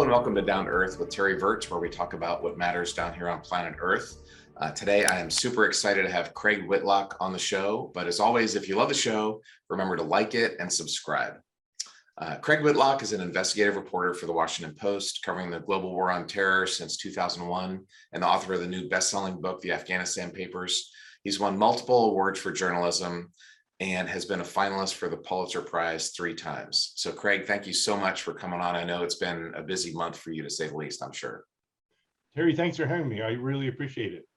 Hello and welcome to Down to Earth with Terry Virch, where we talk about what matters down here on planet Earth. Today, I am super excited to have Craig Whitlock on the show. But as always, if you love the show, remember to like it and subscribe. Craig Whitlock is an investigative reporter for the Washington Post, covering the global war on terror since 2001, and the author of the new best-selling book, The Afghanistan Papers. He's won multiple awards for journalism and has been a finalist for the Pulitzer Prize 3 times. So Craig, thank you so much for coming on. I know it's been a busy month for you, to say the least, I'm sure. Terry, thanks for having me. I really appreciate it.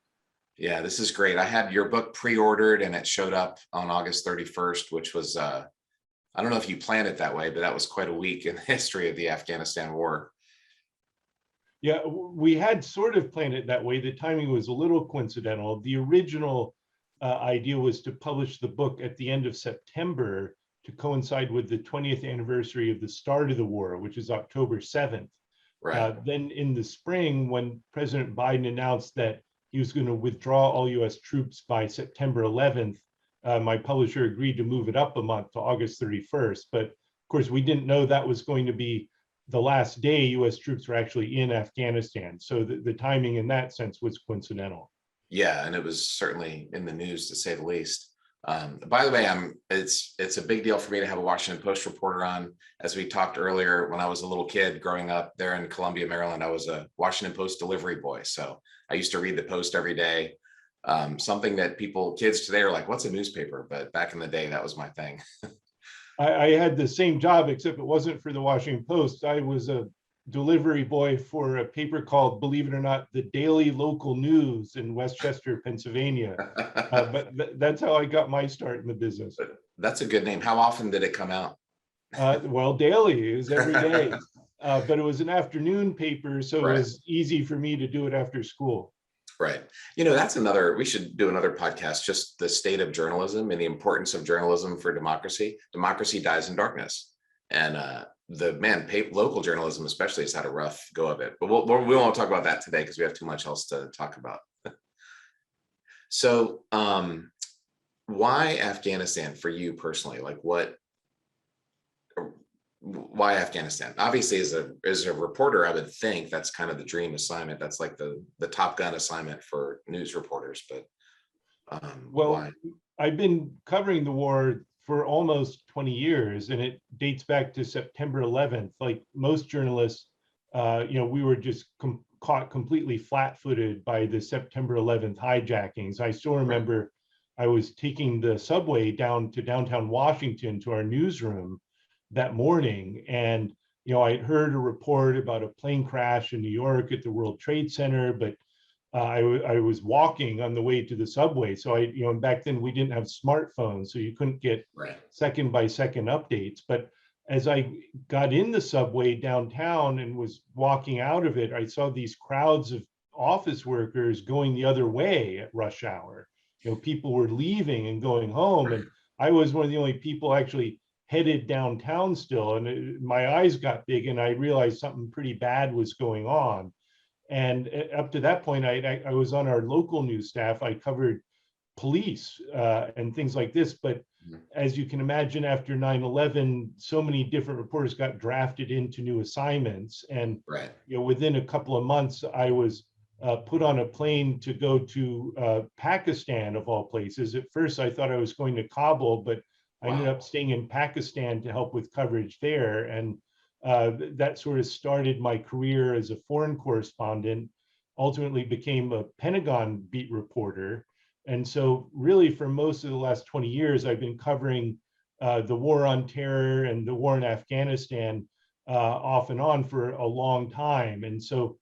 Yeah, this is great. I had your book pre-ordered and it showed up on August 31st, which was, I don't know if you planned it that way, but that was quite a week in the history of the Afghanistan war. Yeah, we had sort of planned it that way. The timing was a little coincidental. The original idea was to publish the book at the end of September to coincide with the 20th anniversary of the start of the war, which is October 7th. Right. Then in the spring, when President Biden announced that he was going to withdraw all US troops by September 11th, my publisher agreed to move it up a month to August 31st. But of course, we didn't know that was going to be the last day US troops were actually in Afghanistan. So the timing in that sense was coincidental. Yeah, and it was certainly in the news, to say the least. By the way, it's a big deal for me to have a Washington Post reporter on. As we talked earlier, when I was a little kid growing up there in Columbia, Maryland, I was a Washington Post delivery boy. So I used to read the Post every day. Something that kids today are like, what's a newspaper? But back in the day, that was my thing. I had the same job, except it wasn't for the Washington Post. I was a delivery boy for a paper called, believe it or not, the Daily Local News in Westchester, Pennsylvania. But that's how I got my start in the business. That's a good name. How often did it come out? Well, daily. It was every day. But it was an afternoon paper, so Right. It was easy for me to do it after school. Right. We should do another podcast, just the state of journalism and the importance of journalism for democracy. Democracy dies in darkness. And local journalism especially has had a rough go of it. But we won't talk about that today because we have too much else to talk about. So why Afghanistan for you personally? Like why Afghanistan? Obviously, as a reporter, I would think that's kind of the dream assignment. That's like the Top Gun assignment for news reporters. But why? I've been covering the war for almost 20 years, and it dates back to September 11th. Like most journalists, we were just caught completely flat-footed by the September 11th hijackings. I still remember I was taking the subway down to downtown Washington to our newsroom that morning, and I heard a report about a plane crash in New York at the World Trade Center, but I was walking on the way to the subway. So and back then we didn't have smartphones, so you couldn't get second by second updates. But as I got in the subway downtown and was walking out of it, I saw these crowds of office workers going the other way at rush hour. People were leaving and going home, and I was one of the only people actually headed downtown still. And my eyes got big, and I realized something pretty bad was going on. And up to that point, I was on our local news staff. I covered police and things like this. But as you can imagine, after 9/11, so many different reporters got drafted into new assignments. And within a couple of months, I was put on a plane to go to Pakistan, of all places. At first, I thought I was going to Kabul, but I ended up staying in Pakistan to help with coverage there. And that sort of started my career as a foreign correspondent, ultimately became a Pentagon beat reporter. And so really for most of the last 20 years, I've been covering the war on terror and the war in Afghanistan off and on for a long time. And so,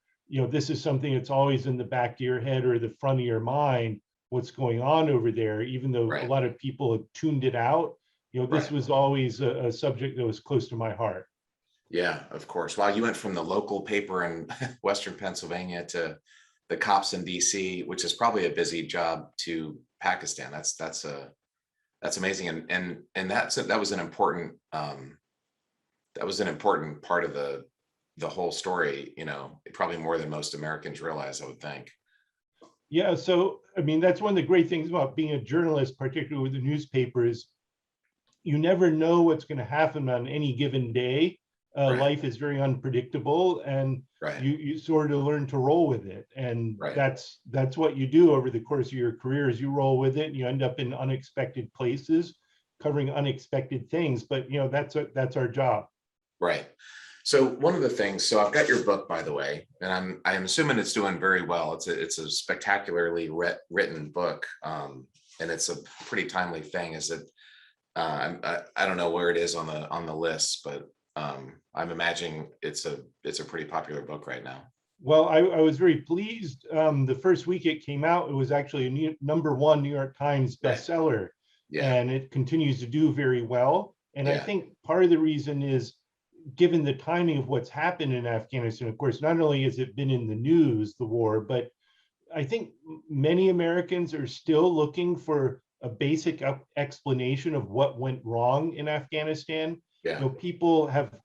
this is something that's always in the back of your head or the front of your mind, what's going on over there, even though a lot of people have tuned it out. This was always a subject that was close to my heart. Yeah, of course. Well, you went from the local paper in Western Pennsylvania to the cops in DC, which is probably a busy job, to Pakistan. That's amazing. And that was an important part of the whole story, probably more than most Americans realize, I would think. Yeah, so I mean, that's one of the great things about being a journalist, particularly with the newspaper, is you never know what's going to happen on any given day. Right. life is very unpredictable, and Right. you sort of learn to roll with it. And Right. that's what you do over the course of your career, is you roll with it and you end up in unexpected places covering unexpected things. But that's our job. Right. So one of the things, so I've got your book, by the way, and I'm assuming it's doing very well. It's a spectacularly written book, and it's a pretty timely thing. Is it? I don't know where it is on the list, but I'm imagining it's a pretty popular book right now. Well, I was very pleased. The first week it came out, it was actually a #1 New York Times Right. bestseller, Yeah. and it continues to do very well. And I Yeah. think part of the reason is, given the timing of what's happened in Afghanistan, of course, not only has it been in the news, the war, but I think many Americans are still looking for a basic explanation of what went wrong in Afghanistan. Yeah. People have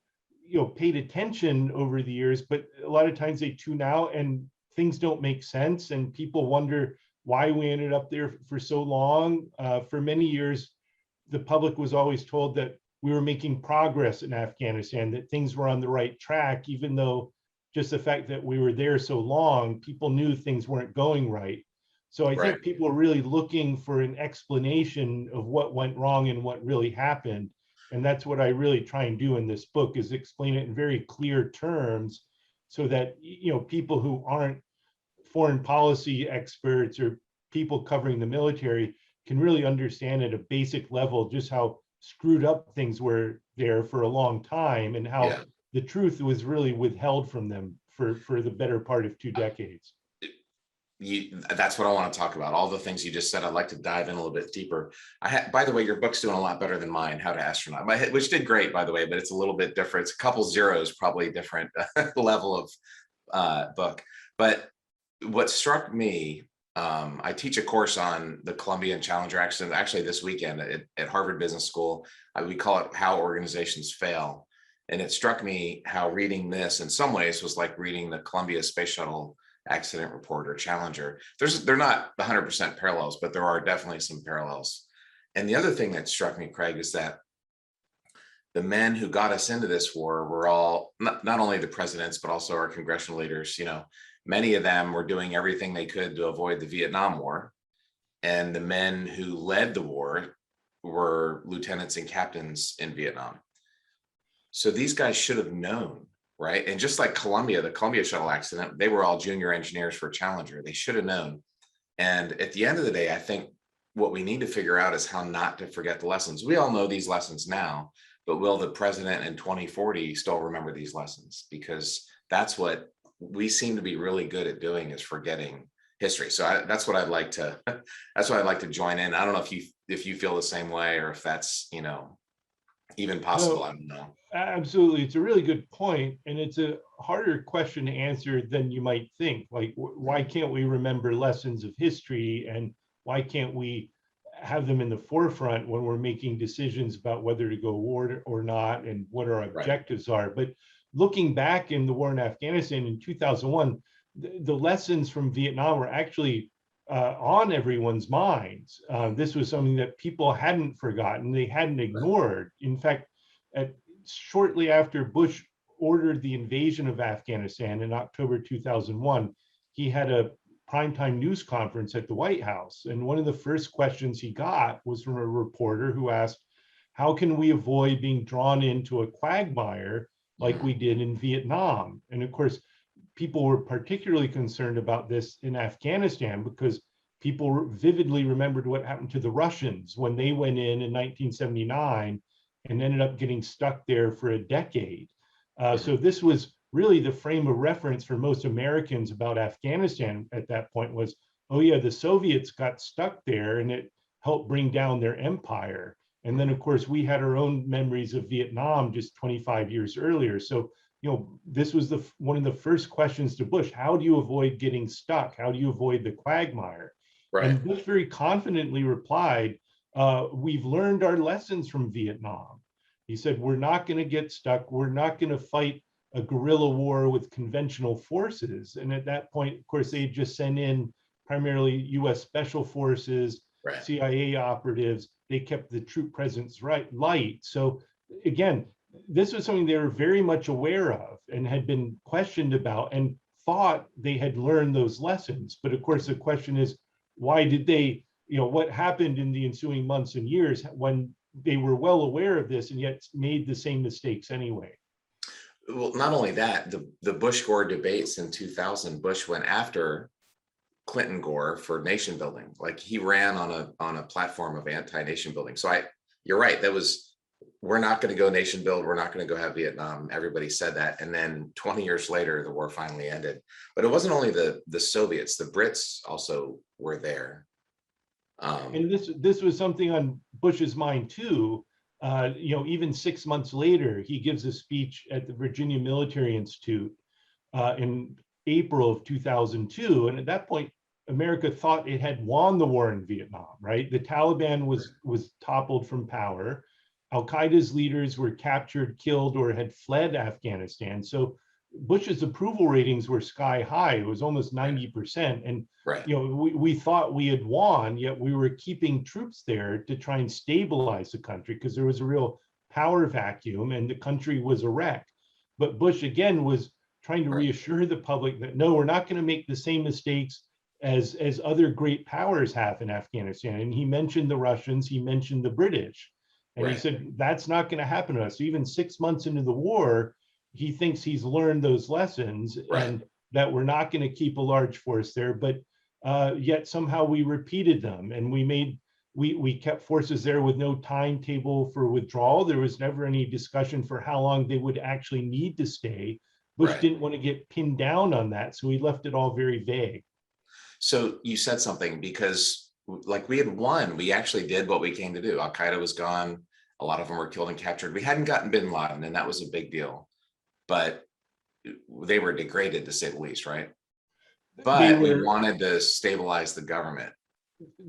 paid attention over the years, but a lot of times they tune out and things don't make sense, and people wonder why we ended up there for so long. For many years, the public was always told that we were making progress in Afghanistan, that things were on the right track, even though just the fact that we were there so long, people knew things weren't going right. So I Right. think people are really looking for an explanation of what went wrong and what really happened. And that's what I really try and do in this book, is explain it in very clear terms, so that people who aren't foreign policy experts or people covering the military can really understand at a basic level just how screwed up things were there for a long time, and how Yeah. the truth was really withheld from them for the better part of 2 decades. That's what I want to talk about. All the things you just said, I'd like to dive in a little bit deeper. By the way, your book's doing a lot better than mine, How to Astronaut, which did great, by the way, but it's a little bit different. It's a couple zeros, probably different level of book. But what struck me, I teach a course on the Columbia and Challenger accident, actually this weekend at Harvard Business School. We call it How Organizations Fail. And it struck me how reading this in some ways was like reading the Columbia Space Shuttle accident report or Challenger. They're not 100% parallels, but there are definitely some parallels. And the other thing that struck me, Craig, is that the men who got us into this war were all not only the presidents, but also our congressional leaders. Many of them were doing everything they could to avoid the Vietnam War. And the men who led the war were lieutenants and captains in Vietnam. So these guys should have known, right? And just like the Columbia shuttle accident, they were all junior engineers for Challenger. They should have known. And at the end of the day, I think what we need to figure out is how not to forget the lessons. We all know these lessons now, but will the president in 2040 still remember these lessons? Because that's what we seem to be really good at doing, is forgetting history. So that's what I'd like to join in. I don't know if you feel the same way, or if that's even possible. I don't know. Absolutely, it's a really good point, and it's a harder question to answer than you might think. Like, why can't we remember lessons of history, and why can't we have them in the forefront when we're making decisions about whether to go to war or not, and what our objectives are? But looking back in the war in Afghanistan in 2001, the lessons from Vietnam were actually on everyone's minds. This was something that people hadn't forgotten, they hadn't ignored. In fact, shortly after Bush ordered the invasion of Afghanistan in October 2001, he had a primetime news conference at the White House. And one of the first questions he got was from a reporter who asked, how can we avoid being drawn into a quagmire like we did in Vietnam? And of course, people were particularly concerned about this in Afghanistan, because people vividly remembered what happened to the Russians when they went in 1979 and ended up getting stuck there for a decade. So this was really the frame of reference for most Americans about Afghanistan at that point was, oh yeah, the Soviets got stuck there and it helped bring down their empire. And then of course we had our own memories of Vietnam just 25 years earlier. So, this was one of the first questions to Bush: how do you avoid getting stuck? How do you avoid the quagmire? Right. And Bush very confidently replied, we've learned our lessons from Vietnam. He said, we're not going to get stuck. We're not going to fight a guerrilla war with conventional forces. And at that point, of course, they just sent in primarily US special forces, CIA operatives. They kept the troop presence light. So again, this was something they were very much aware of and had been questioned about and thought they had learned those lessons. But of course, the question is, why did they, what happened in the ensuing months and years when they were well aware of this and yet made the same mistakes anyway? Well, not only that, the Bush-Gore debates in 2000, Bush went after Clinton Gore for nation building. Like, he ran on a platform of anti-nation building. So you're right. We're not going to go nation build. We're not going to go have Vietnam. Everybody said that. And then 20 years later, the war finally ended. But it wasn't only the Soviets, the Brits also were there. And this was something on Bush's mind too. Even 6 months later, he gives a speech at the Virginia Military Institute in April of 2002. And at that point, America thought it had won the war in Vietnam, right? The Taliban was toppled from power. Al-Qaeda's leaders were captured, killed, or had fled Afghanistan. So Bush's approval ratings were sky high. It was almost 90%. And right. We thought we had won, yet we were keeping troops there to try and stabilize the country because there was a real power vacuum and the country was a wreck. But Bush, again, was trying to reassure the public that, no, we're not going to make the same mistakes as other great powers have in Afghanistan. And he mentioned the Russians, he mentioned the British. And he said, that's not going to happen to us. So even 6 months into the war, he thinks he's learned those lessons and that we're not going to keep a large force there. But yet somehow we repeated them and we kept forces there with no timetable for withdrawal. There was never any discussion for how long they would actually need to stay. Bush didn't want to get pinned down on that. So he left it all very vague. So you said something, because like we had won, we actually did what we came to do. Al-Qaeda was gone. A lot of them were killed and captured. We hadn't gotten bin Laden, and that was a big deal, but they were degraded, to say the least, right? But we wanted to stabilize the government.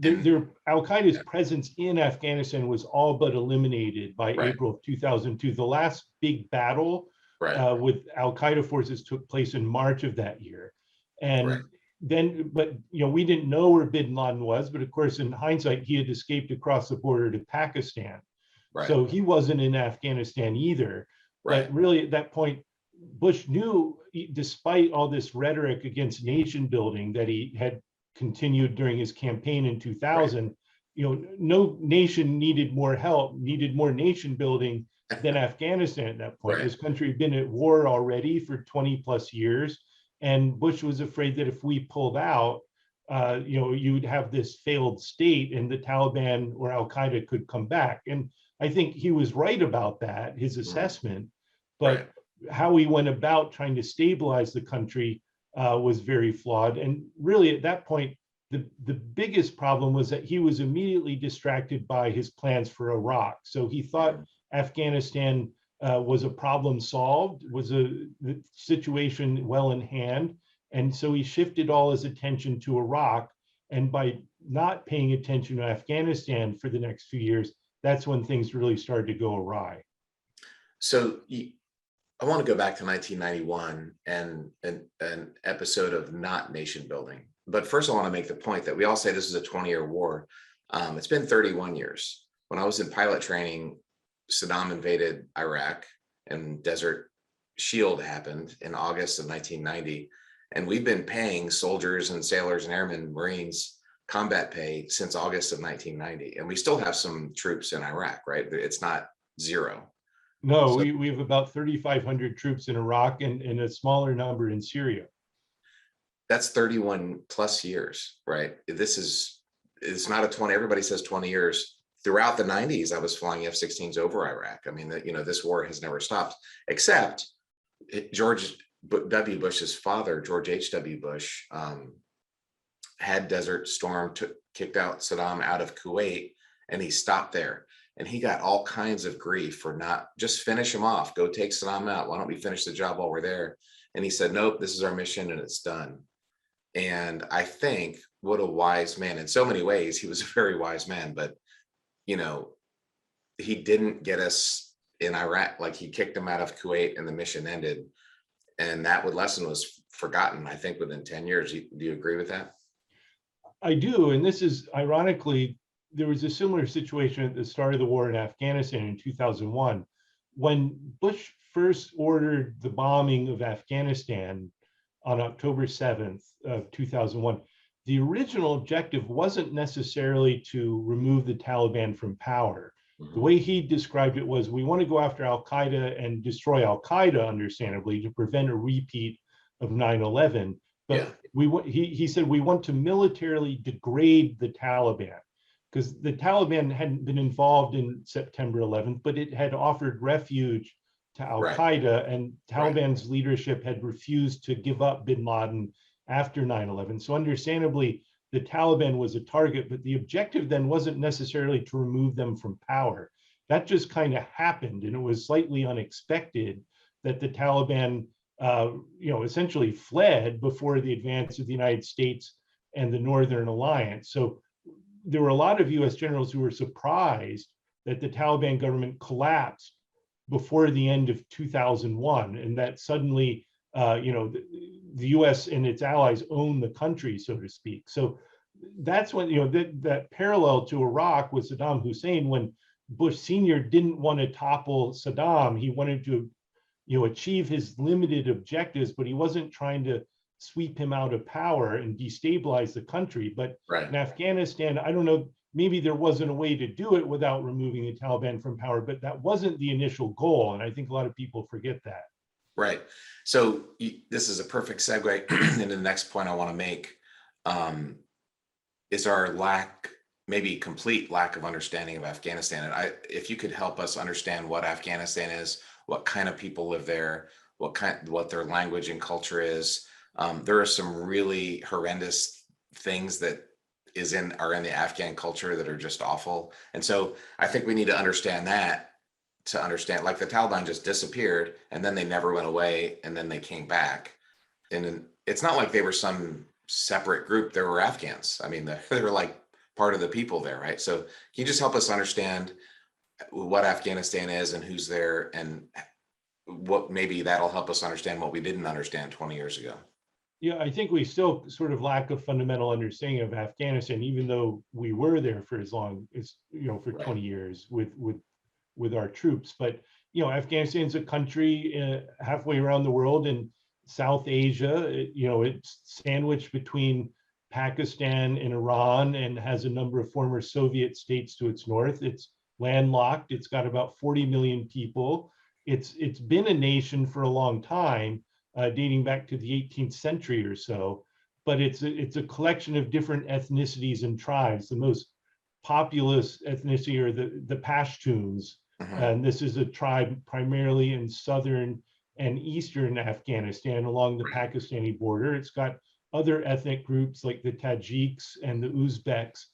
Al-Qaeda's presence in Afghanistan was all but eliminated by April of 2002. The last big battle with Al-Qaeda forces took place in March of that year. And then, but we didn't know where bin Laden was, but of course, in hindsight, he had escaped across the border to Pakistan. So he wasn't in Afghanistan either. But really at that point, Bush knew, despite all this rhetoric against nation building that he had continued during his campaign in 2000, no nation needed more help, needed more nation building than Afghanistan at that point. This country had been at war already for 20 plus years. And Bush was afraid that if we pulled out, you'd have this failed state and the Taliban or Al-Qaeda could come back. And I think he was right about that, his assessment, but how he went about trying to stabilize the country was very flawed. And really at that point, the biggest problem was that he was immediately distracted by his plans for Iraq. So he thought Afghanistan was a problem solved, was the situation well in hand. And so he shifted all his attention to Iraq. And by not paying attention to Afghanistan for the next few years, that's when things really started to go awry. So I want to go back to 1991 and an episode of not nation building. But first, I want to make the point that we all say this is a 20-year war. It's been 31 years. When I was in pilot training, Saddam invaded Iraq and Desert Shield happened in August of 1990. And we've been paying soldiers and sailors and airmen, Marines, combat pay since August of 1990. And we still have some troops in Iraq, right? It's not zero. No, so, we have about 3,500 troops in Iraq and a smaller number in Syria. That's 31 plus years, right? It's not a 20, everybody says 20 years. Throughout the 90s, I was flying F-16s over Iraq. I mean, this war has never stopped, except George W. Bush's father, George H.W. Bush, had Desert Storm, kicked out Saddam out of Kuwait, and he stopped there. And he got all kinds of grief for not just finish him off, go take Saddam out. Why don't we finish the job while we're there? And he said, nope, this is our mission and it's done. And I think what a wise man, in so many ways, he was a very wise man, but he didn't get us in Iraq. Like, he kicked him out of Kuwait and the mission ended. And that lesson was forgotten, I think, within 10 years. Do you agree with that? I do. And this is, ironically, there was a similar situation at the start of the war in Afghanistan in 2001. when Bush first ordered the bombing of Afghanistan on October 7th of 2001, the original objective wasn't necessarily to remove the Taliban from power. The way he described it was, we want to go after Al-Qaeda and destroy Al-Qaeda, understandably, to prevent a repeat of 9/11. But he said, we want to militarily degrade the Taliban, because the Taliban hadn't been involved in September 11th, but it had offered refuge to Al-Qaeda, and Taliban's leadership had refused to give up bin Laden after 9/11. So understandably, the Taliban was a target, but the objective then wasn't necessarily to remove them from power. That just kind of happened, and it was slightly unexpected that the Taliban, essentially fled before the advance of the United States and the Northern Alliance. So there were a lot of U.S. generals who were surprised that the Taliban government collapsed before the end of 2001, and that suddenly, the U.S. and its allies own the country, so to speak. So that's when, that parallel to Iraq with Saddam Hussein, when Bush Sr. didn't want to topple Saddam. He wanted to, achieve his limited objectives, but he wasn't trying to sweep him out of power and destabilize the country. But in Afghanistan, I don't know, maybe there wasn't a way to do it without removing the Taliban from power, but that wasn't the initial goal. And I think a lot of people forget that. Right. So this is a perfect segue into the next point I want to make, is our maybe complete lack of understanding of Afghanistan. And if you could help us understand what Afghanistan is, what kind of people live there, what their language and culture is. There are some really horrendous things that are in the Afghan culture that are just awful. And so I think we need to understand that, to understand, like, the Taliban just disappeared and then they never went away and then they came back. And it's not like they were some separate group. There were Afghans. I mean, they were like part of the people there, right? So can you just help us understand what Afghanistan is and who's there, and what maybe that'll help us understand what we didn't understand 20 years ago? Yeah, I think we still sort of lack a fundamental understanding of Afghanistan, even though we were there for as long as, for 20 years with our troops. But, Afghanistan is a country halfway around the world in South Asia. It's sandwiched between Pakistan and Iran, and has a number of former Soviet states to its north. It's landlocked. It's got about 40 million people. It's been a nation for a long time, dating back to the 18th century or so, but it's a collection of different ethnicities and tribes. The most populous ethnicity are the Pashtuns, and this is a tribe primarily in southern and eastern Afghanistan along the Pakistani border. It's got other ethnic groups like the Tajiks and the Uzbeks,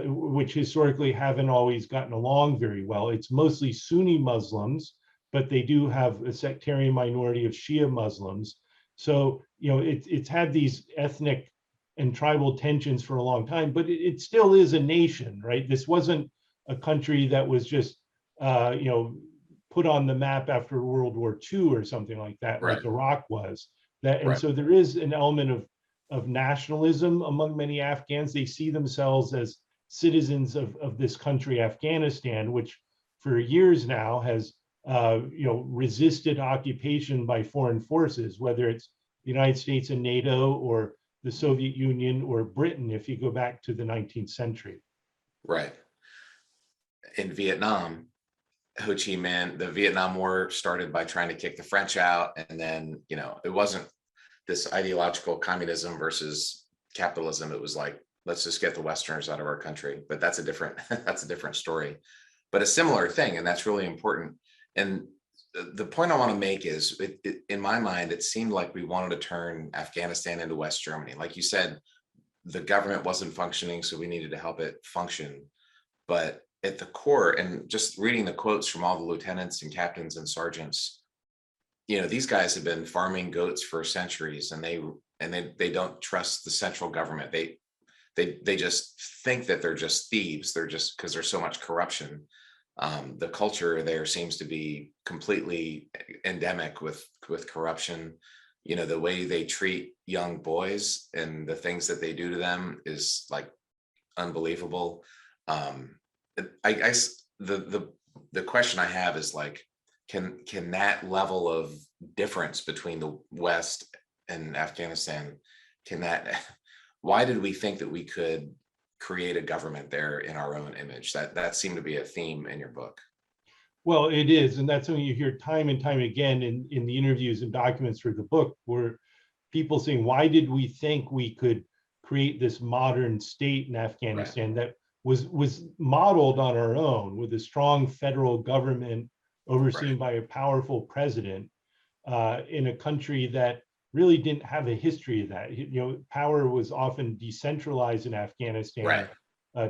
which historically haven't always gotten along very well. It's mostly Sunni Muslims, but they do have a sectarian minority of Shia Muslims. So, it's had these ethnic and tribal tensions for a long time, but it still is a nation, right? This wasn't a country that was just, put on the map after World War II or something like that, like Iraq was. So there is an element of nationalism among many Afghans. They see themselves as citizens of this country, Afghanistan, which for years now has resisted occupation by foreign forces, whether it's the United States and NATO, or the Soviet Union, or Britain, if you go back to the 19th century. Right. In Vietnam, Ho Chi Minh, the Vietnam War started by trying to kick the French out. And then, it wasn't this ideological communism versus capitalism. It was like, let's just get the Westerners out of our country. But that's a different story. But a similar thing, and that's really important. And the point I want to make is, in my mind, it seemed like we wanted to turn Afghanistan into West Germany. Like you said, the government wasn't functioning, so we needed to help it function. But at the core, and just reading the quotes from all the lieutenants and captains and sergeants, these guys have been farming goats for centuries, and they don't trust the central government. They just think that they're just thieves. They're just, because there's so much corruption. The culture there seems to be completely endemic with corruption. The way they treat young boys and the things that they do to them is like unbelievable. I guess the question I have is, like, can that level of difference between the West and Afghanistan, can that, why did we think that we could create a government there in our own image? That seemed to be a theme in your book. Well, it is, and that's something you hear time and time again in the interviews and documents for the book, where people saying, why did we think we could create this modern state in Afghanistan that was modeled on our own, with a strong federal government overseen by a powerful president, in a country that really didn't have a history of that. Power was often decentralized in Afghanistan.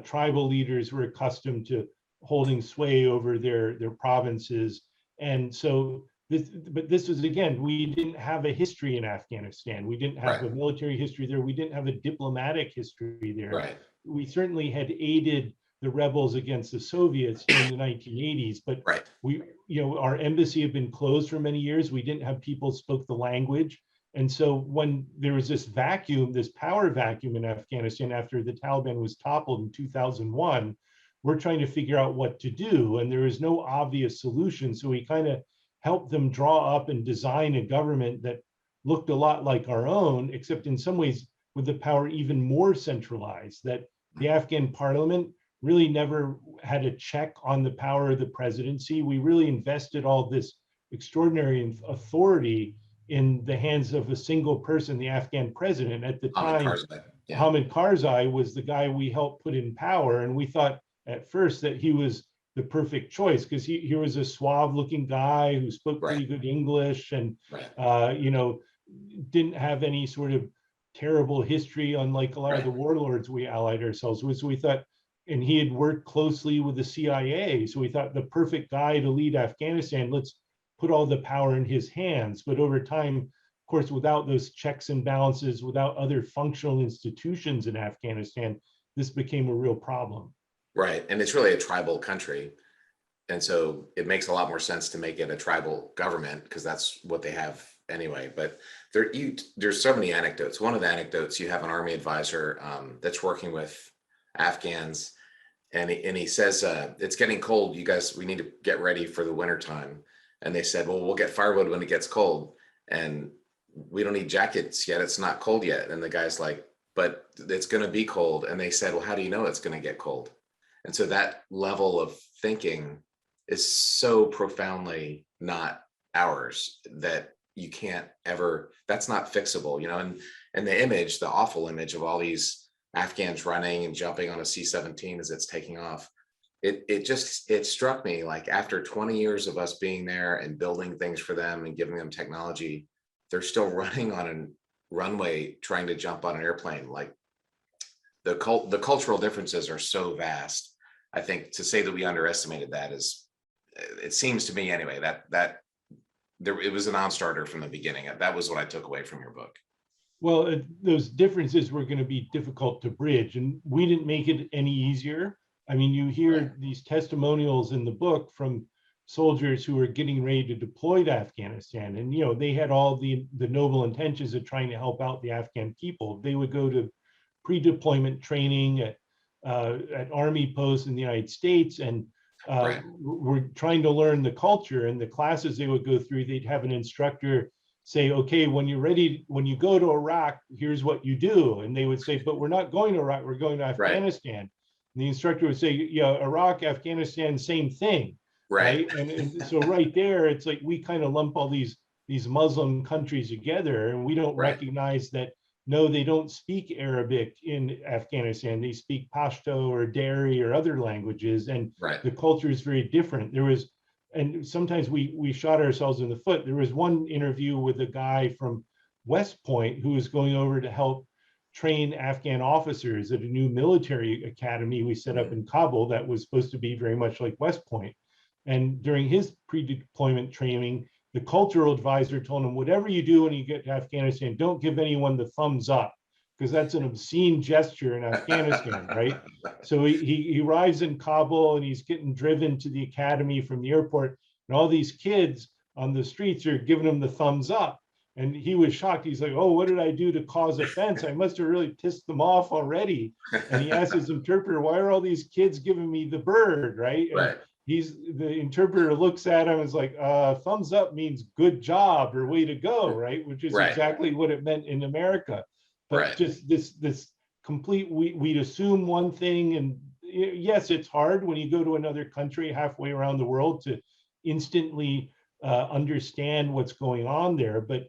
Tribal leaders were accustomed to holding sway over their provinces. And so this was, again, we didn't have a history in Afghanistan. We didn't have a military history there. We didn't have a diplomatic history there. We certainly had aided the rebels against the Soviets in the 1980s, but our embassy had been closed for many years. We didn't have people who spoke the language. And so when there was this vacuum, this power vacuum in Afghanistan after the Taliban was toppled in 2001, we're trying to figure out what to do. And there is no obvious solution. So we kind of helped them draw up and design a government that looked a lot like our own, except in some ways with the power even more centralized, that the Afghan parliament really never had a check on the power of the presidency. We really invested all this extraordinary authority in the hands of a single person, the Afghan president. At the time, Hamid Karzai was the guy we helped put in power. And we thought at first that he was the perfect choice, because he was a suave looking guy who spoke pretty good English and didn't have any sort of terrible history, unlike a lot of the warlords we allied ourselves with. So we thought, and he had worked closely with the CIA, so we thought the perfect guy to lead Afghanistan, let's put all the power in his hands. But over time, of course, without those checks and balances, without other functional institutions in Afghanistan, this became a real problem. Right. And it's really a tribal country. And so it makes a lot more sense to make it a tribal government, because that's what they have anyway. But there's so many anecdotes. One of the anecdotes, you have an army advisor that's working with Afghans, and he says, it's getting cold, you guys, we need to get ready for the winter time. And they said, well, we'll get firewood when it gets cold, and we don't need jackets yet, it's not cold yet. And the guy's like, but it's going to be cold. And they said, well, how do you know it's going to get cold? And so that level of thinking is so profoundly not ours that you can't ever, that's not fixable, and the image, the awful image of all these Afghans running and jumping on a C-17 as it's taking off. It struck me, like, after 20 years of us being there and building things for them and giving them technology, they're still running on a runway trying to jump on an airplane. Like, the cultural differences are so vast. I think to say that we underestimated that is, it seems to me anyway, it was a non-starter from the beginning. That was what I took away from your book. Well, those differences were going to be difficult to bridge, and we didn't make it any easier. I mean, you hear these testimonials in the book from soldiers who were getting ready to deploy to Afghanistan, and they had all the noble intentions of trying to help out the Afghan people. They would go to pre-deployment training at army posts in the United States, and were trying to learn the culture. And the classes they would go through, they'd have an instructor say, okay, when you're ready, when you go to Iraq, here's what you do. And they would say, but we're not going to Iraq, we're going to Afghanistan. And the instructor would say, yeah, Iraq, Afghanistan, same thing. Right. And so right there, it's like we kind of lump all these Muslim countries together, and we don't recognize that, no, they don't speak Arabic in Afghanistan. They speak Pashto or Dari or other languages, and the culture is very different. And sometimes we shot ourselves in the foot. There was one interview with a guy from West Point who was going over to help train Afghan officers at a new military academy we set up in Kabul that was supposed to be very much like West Point. And during his pre-deployment training, the cultural advisor told him, whatever you do when you get to Afghanistan, don't give anyone the thumbs up, because that's an obscene gesture in Afghanistan, right? So he arrives in Kabul, and he's getting driven to the academy from the airport, and all these kids on the streets are giving him the thumbs up. And he was shocked. He's like, oh, what did I do to cause offense? I must have really pissed them off already. And he asked his interpreter, why are all these kids giving me the bird, right? the interpreter looks at him and is like, thumbs up means good job or way to go, right? Which is Right. exactly what it meant in America. But Right. just this complete, we'd assume one thing, and yes, it's hard when you go to another country halfway around the world to instantly understand what's going on there. But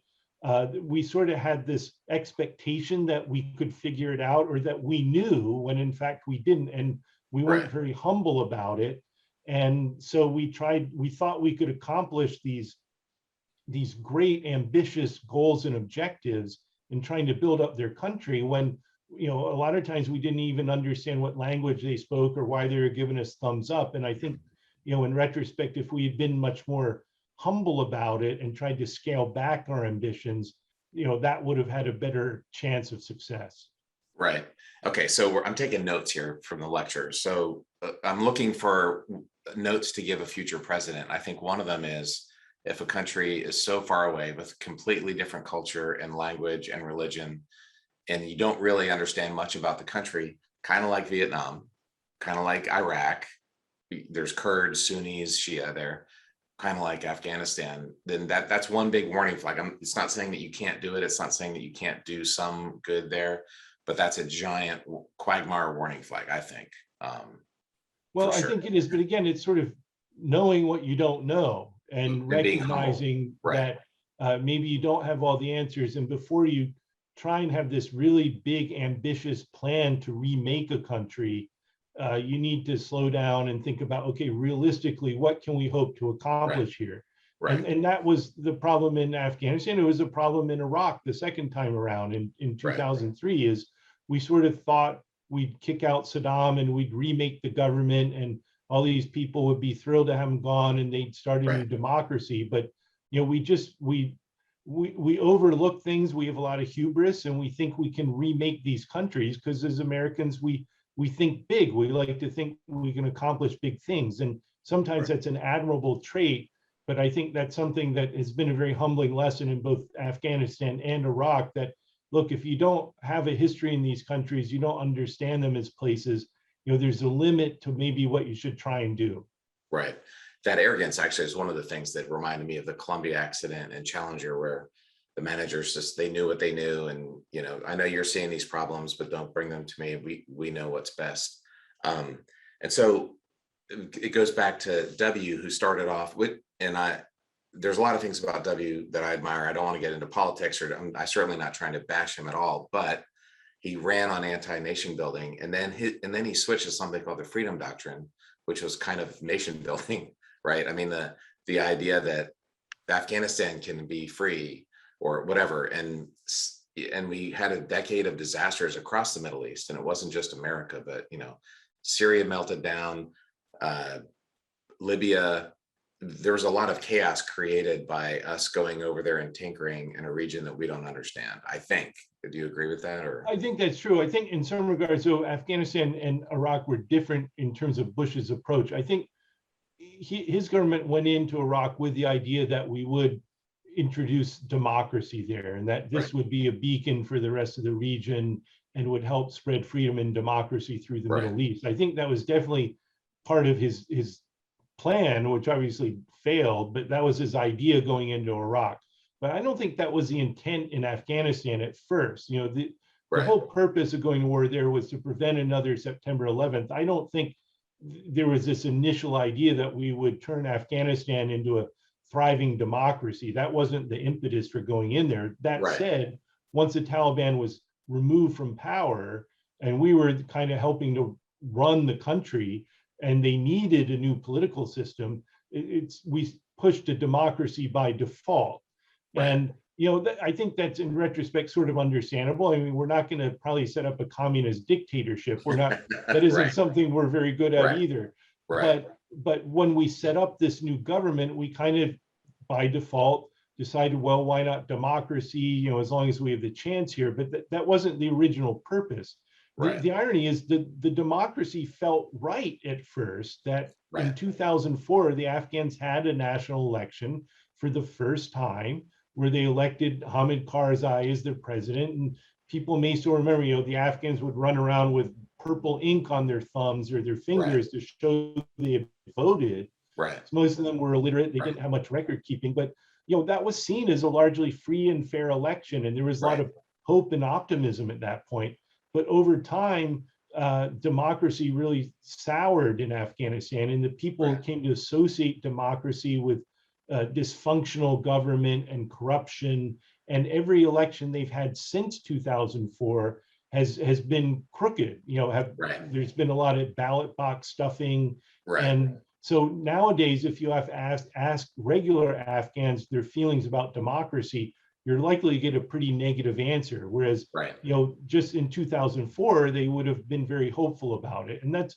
we sort of had this expectation that we could figure it out, or that we knew, when in fact we didn't, and we weren't Right. very humble about it. And so we thought we could accomplish these great ambitious goals and objectives in trying to build up their country, when a lot of times we didn't even understand what language they spoke or why they were giving us thumbs up. And I think, in retrospect, if we had been much more humble about it and tried to scale back our ambitions, that would have had a better chance of success. Right. Okay. So I'm taking notes here from the lecture. So I'm looking for notes to give a future president. I think one of them is, if a country is so far away with completely different culture and language and religion, and you don't really understand much about the country, kind of like Vietnam, kind of like Iraq, there's Kurds, Sunnis, Shia there, kind of like Afghanistan, then that's one big warning flag. It's not saying that you can't do it. It's not saying that you can't do some good there, but that's a giant quagmire warning flag, I think. Well, I sure. think it is, but again, it's sort of knowing what you don't know and recognizing right. that maybe you don't have all the answers. And before you try and have this really big, ambitious plan to remake a country, you need to slow down and think about, okay, realistically, what can we hope to accomplish here? Right. And that was the problem in Afghanistan. It was a problem in Iraq the second time around in 2003, is we sort of thought we'd kick out Saddam and we'd remake the government, and all these people would be thrilled to have him gone and they'd start a new democracy. But we overlook things. We have a lot of hubris, and we think we can remake these countries because as Americans, we think big. We like to think we can accomplish big things. And sometimes that's an admirable trait, but I think that's something that has been a very humbling lesson in both Afghanistan and Iraq, that look, if you don't have a history in these countries, you don't understand them as places, there's a limit to maybe what you should try and do. Right. That arrogance actually is one of the things that reminded me of the Columbia accident and Challenger, where the managers just, they knew what they knew. And, I know you're seeing these problems, but don't bring them to me. We know what's best. And so it goes back to W, who started off with, and there's a lot of things about W that I admire. I don't want to get into politics, or I'm certainly not trying to bash him at all, but he ran on anti-nation building, and then he switched to something called the Freedom Doctrine, which was kind of nation building, right? I mean, the idea that Afghanistan can be free or whatever, and we had a decade of disasters across the Middle East, and it wasn't just America, but Syria melted down, Libya. There was a lot of chaos created by us going over there and tinkering in a region that we don't understand, I think. Do you agree with that? Or I think that's true. I think in some regards, so Afghanistan and Iraq were different in terms of Bush's approach. I think his government went into Iraq with the idea that we would introduce democracy there, and that this would be a beacon for the rest of the region and would help spread freedom and democracy through the Middle East. I think that was definitely part of his plan, which obviously failed, but that was his idea going into Iraq. But I don't think that was the intent in Afghanistan at first. The whole purpose of going to war there was to prevent another September 11th. I don't think there was this initial idea that we would turn Afghanistan into a thriving democracy. That wasn't the impetus for going in there. That said, once the Taliban was removed from power and we were kind of helping to run the country, and they needed a new political system, we pushed to democracy by default. And I think that's, in retrospect, sort of understandable. I mean, we're not going to probably set up a communist dictatorship. We're not. That isn't something we're very good at either. But when we set up this new government, we kind of, by default, decided, well, why not democracy? As long as we have the chance here. But that wasn't the original purpose. The irony is that the democracy felt right at first, that in 2004, the Afghans had a national election for the first time, where they elected Hamid Karzai as their president. And people may still remember, the Afghans would run around with purple ink on their thumbs or their Right. fingers to show they had voted. Right. Most of them were illiterate. They Right. didn't have much record keeping, but that was seen as a largely free and fair election. And there was a lot Right. of hope and optimism at that point. But over time, democracy really soured in Afghanistan, and the people Right. came to associate democracy with dysfunctional government and corruption. And every election they've had since 2004 has been crooked. Right. There's been a lot of ballot box stuffing. Right. And so nowadays, if you have to ask regular Afghans their feelings about democracy, you're likely to get a pretty negative answer. Whereas, Right. just in 2004, they would have been very hopeful about it. And that's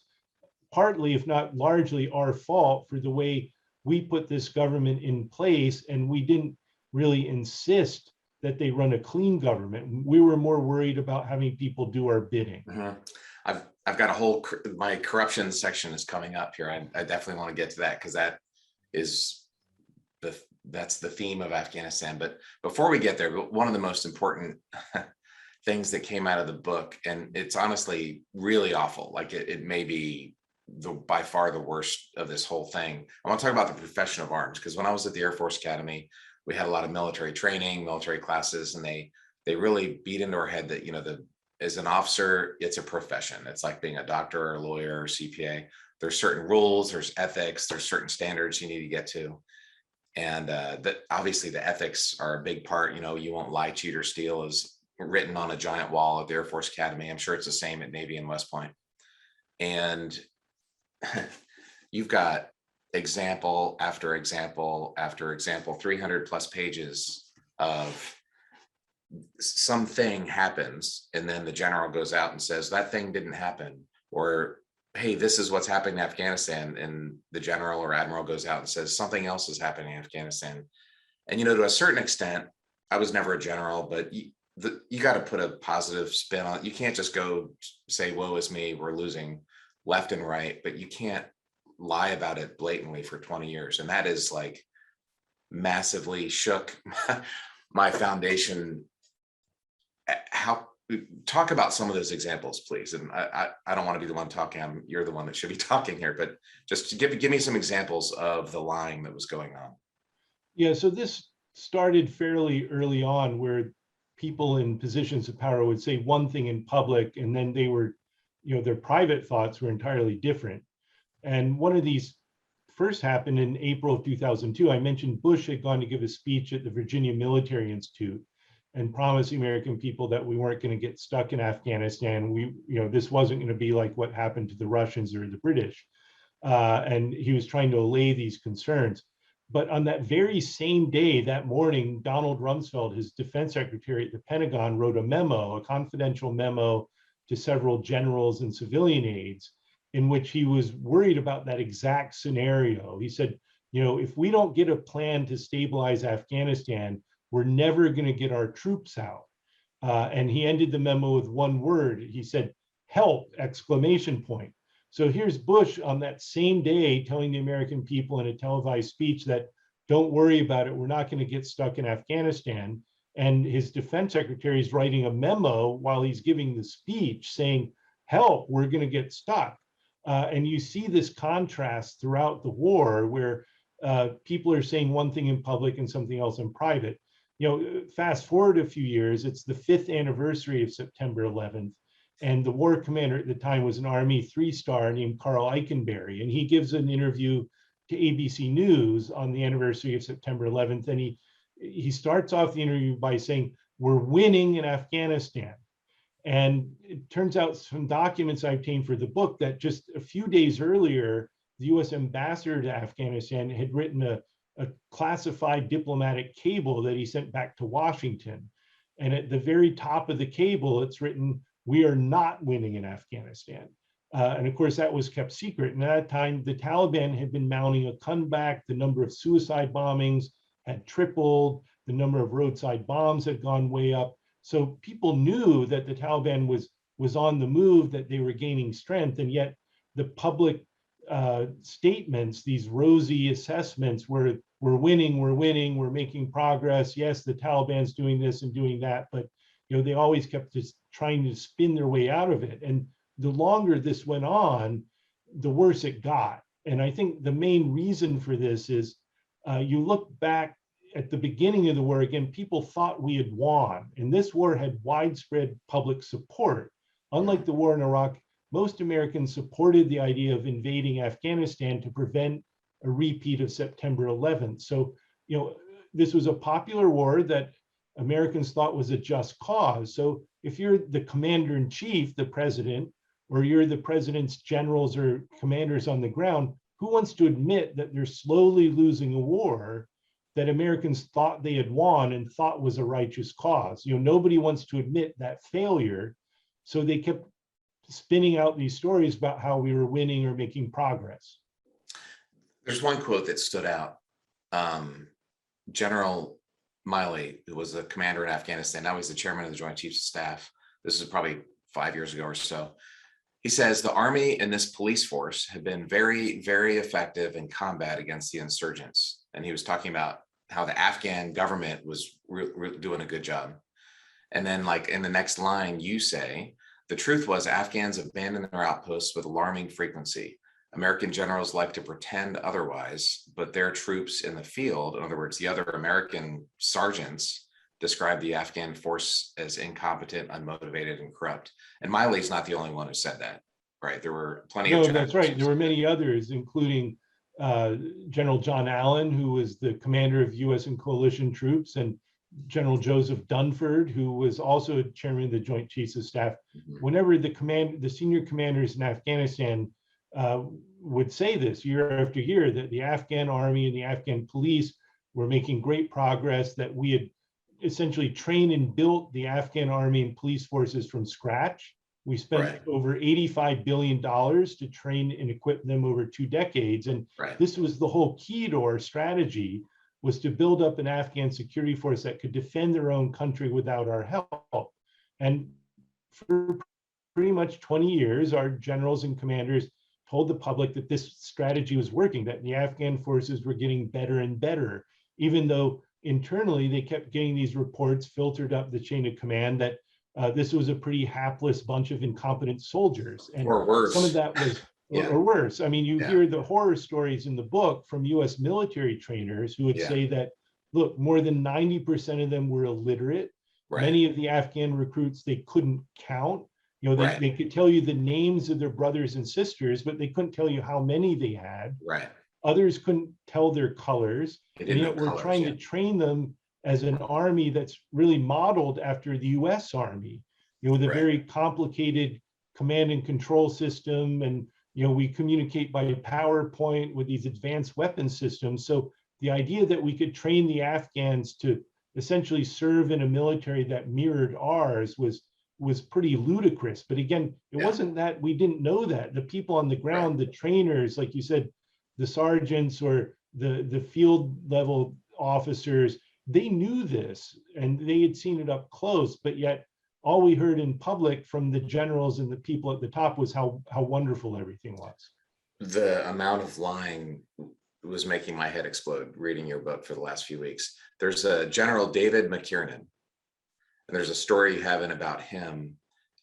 partly, if not largely, our fault for the way we put this government in place. And we didn't really insist that they run a clean government. We were more worried about having people do our bidding. Mm-hmm. I've got a whole, my corruption section is coming up here. I definitely want to get to that because that's the theme of Afghanistan. But before we get there, one of the most important things that came out of the book, and it's honestly really awful, like it may be by far the worst of this whole thing. I want to talk about the profession of arms, because when I was at the Air Force Academy, we had a lot of military training, military classes, and they really beat into our head that, as an officer, it's a profession. It's like being a doctor or a lawyer or CPA. There's certain rules, there's ethics, there's certain standards you need to get to. And that obviously the ethics are a big part. You won't lie, cheat, or steal is written on a giant wall at the Air Force Academy. I'm sure it's the same at Navy and West Point. And you've got example after example after example, 300 plus pages of something happens, and then the general goes out and says that thing didn't happen, or hey, this is what's happening in Afghanistan, and the general or admiral goes out and says something else is happening in Afghanistan. And to a certain extent, I was never a general, but you got to put a positive spin on it. You can't just go say, woe is me, we're losing left and right, but you can't lie about it blatantly for 20 years. And that is like massively shook my foundation. Talk about some of those examples, please. And I don't want to be the one talking. You're the one that should be talking here, but just to give me some examples of the lying that was going on. Yeah, so this started fairly early on, where people in positions of power would say one thing in public, and then they were, their private thoughts were entirely different. And one of these first happened in April of 2002. I mentioned Bush had gone to give a speech at the Virginia Military Institute and promised the American people that we weren't going to get stuck in Afghanistan. This wasn't going to be like what happened to the Russians or the British. And he was trying to allay these concerns. But on that very same day, that morning, Donald Rumsfeld, his defense secretary at the Pentagon, wrote a confidential memo to several generals and civilian aides, in which he was worried about that exact scenario. He said, if we don't get a plan to stabilize Afghanistan, we're never going to get our troops out. And he ended the memo with one word. He said, help, exclamation point. So here's Bush on that same day telling the American people in a televised speech that don't worry about it, we're not going to get stuck in Afghanistan. And his defense secretary is writing a memo while he's giving the speech saying, help, we're going to get stuck. And you see this contrast throughout the war, where people are saying one thing in public and something else in private. Fast forward a few years, it's the 5th anniversary of September 11th. And the war commander at the time was an Army 3-star named Carl Eikenberry. And he gives an interview to ABC News on the anniversary of September 11th. And he starts off the interview by saying, we're winning in Afghanistan. And it turns out from documents I obtained for the book that just a few days earlier, the US ambassador to Afghanistan had written a classified diplomatic cable that he sent back to Washington. And at the very top of the cable, it's written, we are not winning in Afghanistan. And of course, that was kept secret. And at that time, the Taliban had been mounting a comeback. The number of suicide bombings had tripled. The number of roadside bombs had gone way up. So people knew that the Taliban was on the move, that they were gaining strength. And yet the public statements, these rosy assessments, were we're winning, we're making progress. Yes, the Taliban's doing this and doing that, but they always kept just trying to spin their way out of it. And the longer this went on, the worse it got. And I think the main reason for this is you look back at the beginning of the war, again, people thought we had won, and this war had widespread public support. Unlike the war in Iraq, most Americans supported the idea of invading Afghanistan to prevent a repeat of September 11th. So, this was a popular war that Americans thought was a just cause. So if you're the commander in chief, the president, or you're the president's generals or commanders on the ground, who wants to admit that they're slowly losing a war that Americans thought they had won and thought was a righteous cause? Nobody wants to admit that failure. So they kept spinning out these stories about how we were winning or making progress. There's one quote that stood out. General Miley, who was the commander in Afghanistan, now he's the chairman of the Joint Chiefs of Staff. This is probably 5 years ago or so. He says, the Army and this police force have been very, very effective in combat against the insurgents. And he was talking about how the Afghan government was doing a good job. And then, like in the next line, you say, the truth was Afghans abandoned their outposts with alarming frequency. American generals like to pretend otherwise, but their troops in the field, in other words, the other American sergeants, described the Afghan force as incompetent, unmotivated, and corrupt. And Miley's not the only one who said that, right? There were plenty of generals. No, that's right. There were many others, including General John Allen, who was the commander of U.S. and coalition troops, and General Joseph Dunford, who was also chairman of the Joint Chiefs of Staff. Whenever the senior commanders in Afghanistan would say this year after year, that the Afghan army and the Afghan police were making great progress, that we had essentially trained and built the Afghan army and police forces from scratch. We spent over $85 billion to train and equip them over 2 decades. And this was the whole key to our strategy, was to build up an Afghan security force that could defend their own country without our help. And for pretty much 20 years, our generals and commanders told the public that this strategy was working, that the Afghan forces were getting better and better, even though internally they kept getting these reports filtered up the chain of command that this was a pretty hapless bunch of incompetent soldiers. And or worse. Some of that was, or worse. I mean, you hear the horror stories in the book from US military trainers who would say that, look, more than 90% of them were illiterate. Many of the Afghan recruits, they couldn't count. They could tell you the names of their brothers and sisters, but they couldn't tell you how many they had. Others couldn't tell their colors. And yet we're trying to train them as an army that's really modeled after the US Army, with a very complicated command and control system. And, we communicate by PowerPoint with these advanced weapon systems. So the idea that we could train the Afghans to essentially serve in a military that mirrored ours was pretty ludicrous. But again, it wasn't that we didn't know that. The people on the ground, the trainers, like you said, the sergeants or the field level officers, they knew this and they had seen it up close, but yet all we heard in public from the generals and the people at the top was how wonderful everything was. The amount of lying was making my head explode reading your book for the last few weeks. There's a General David McKiernan, and there's a story you have in about him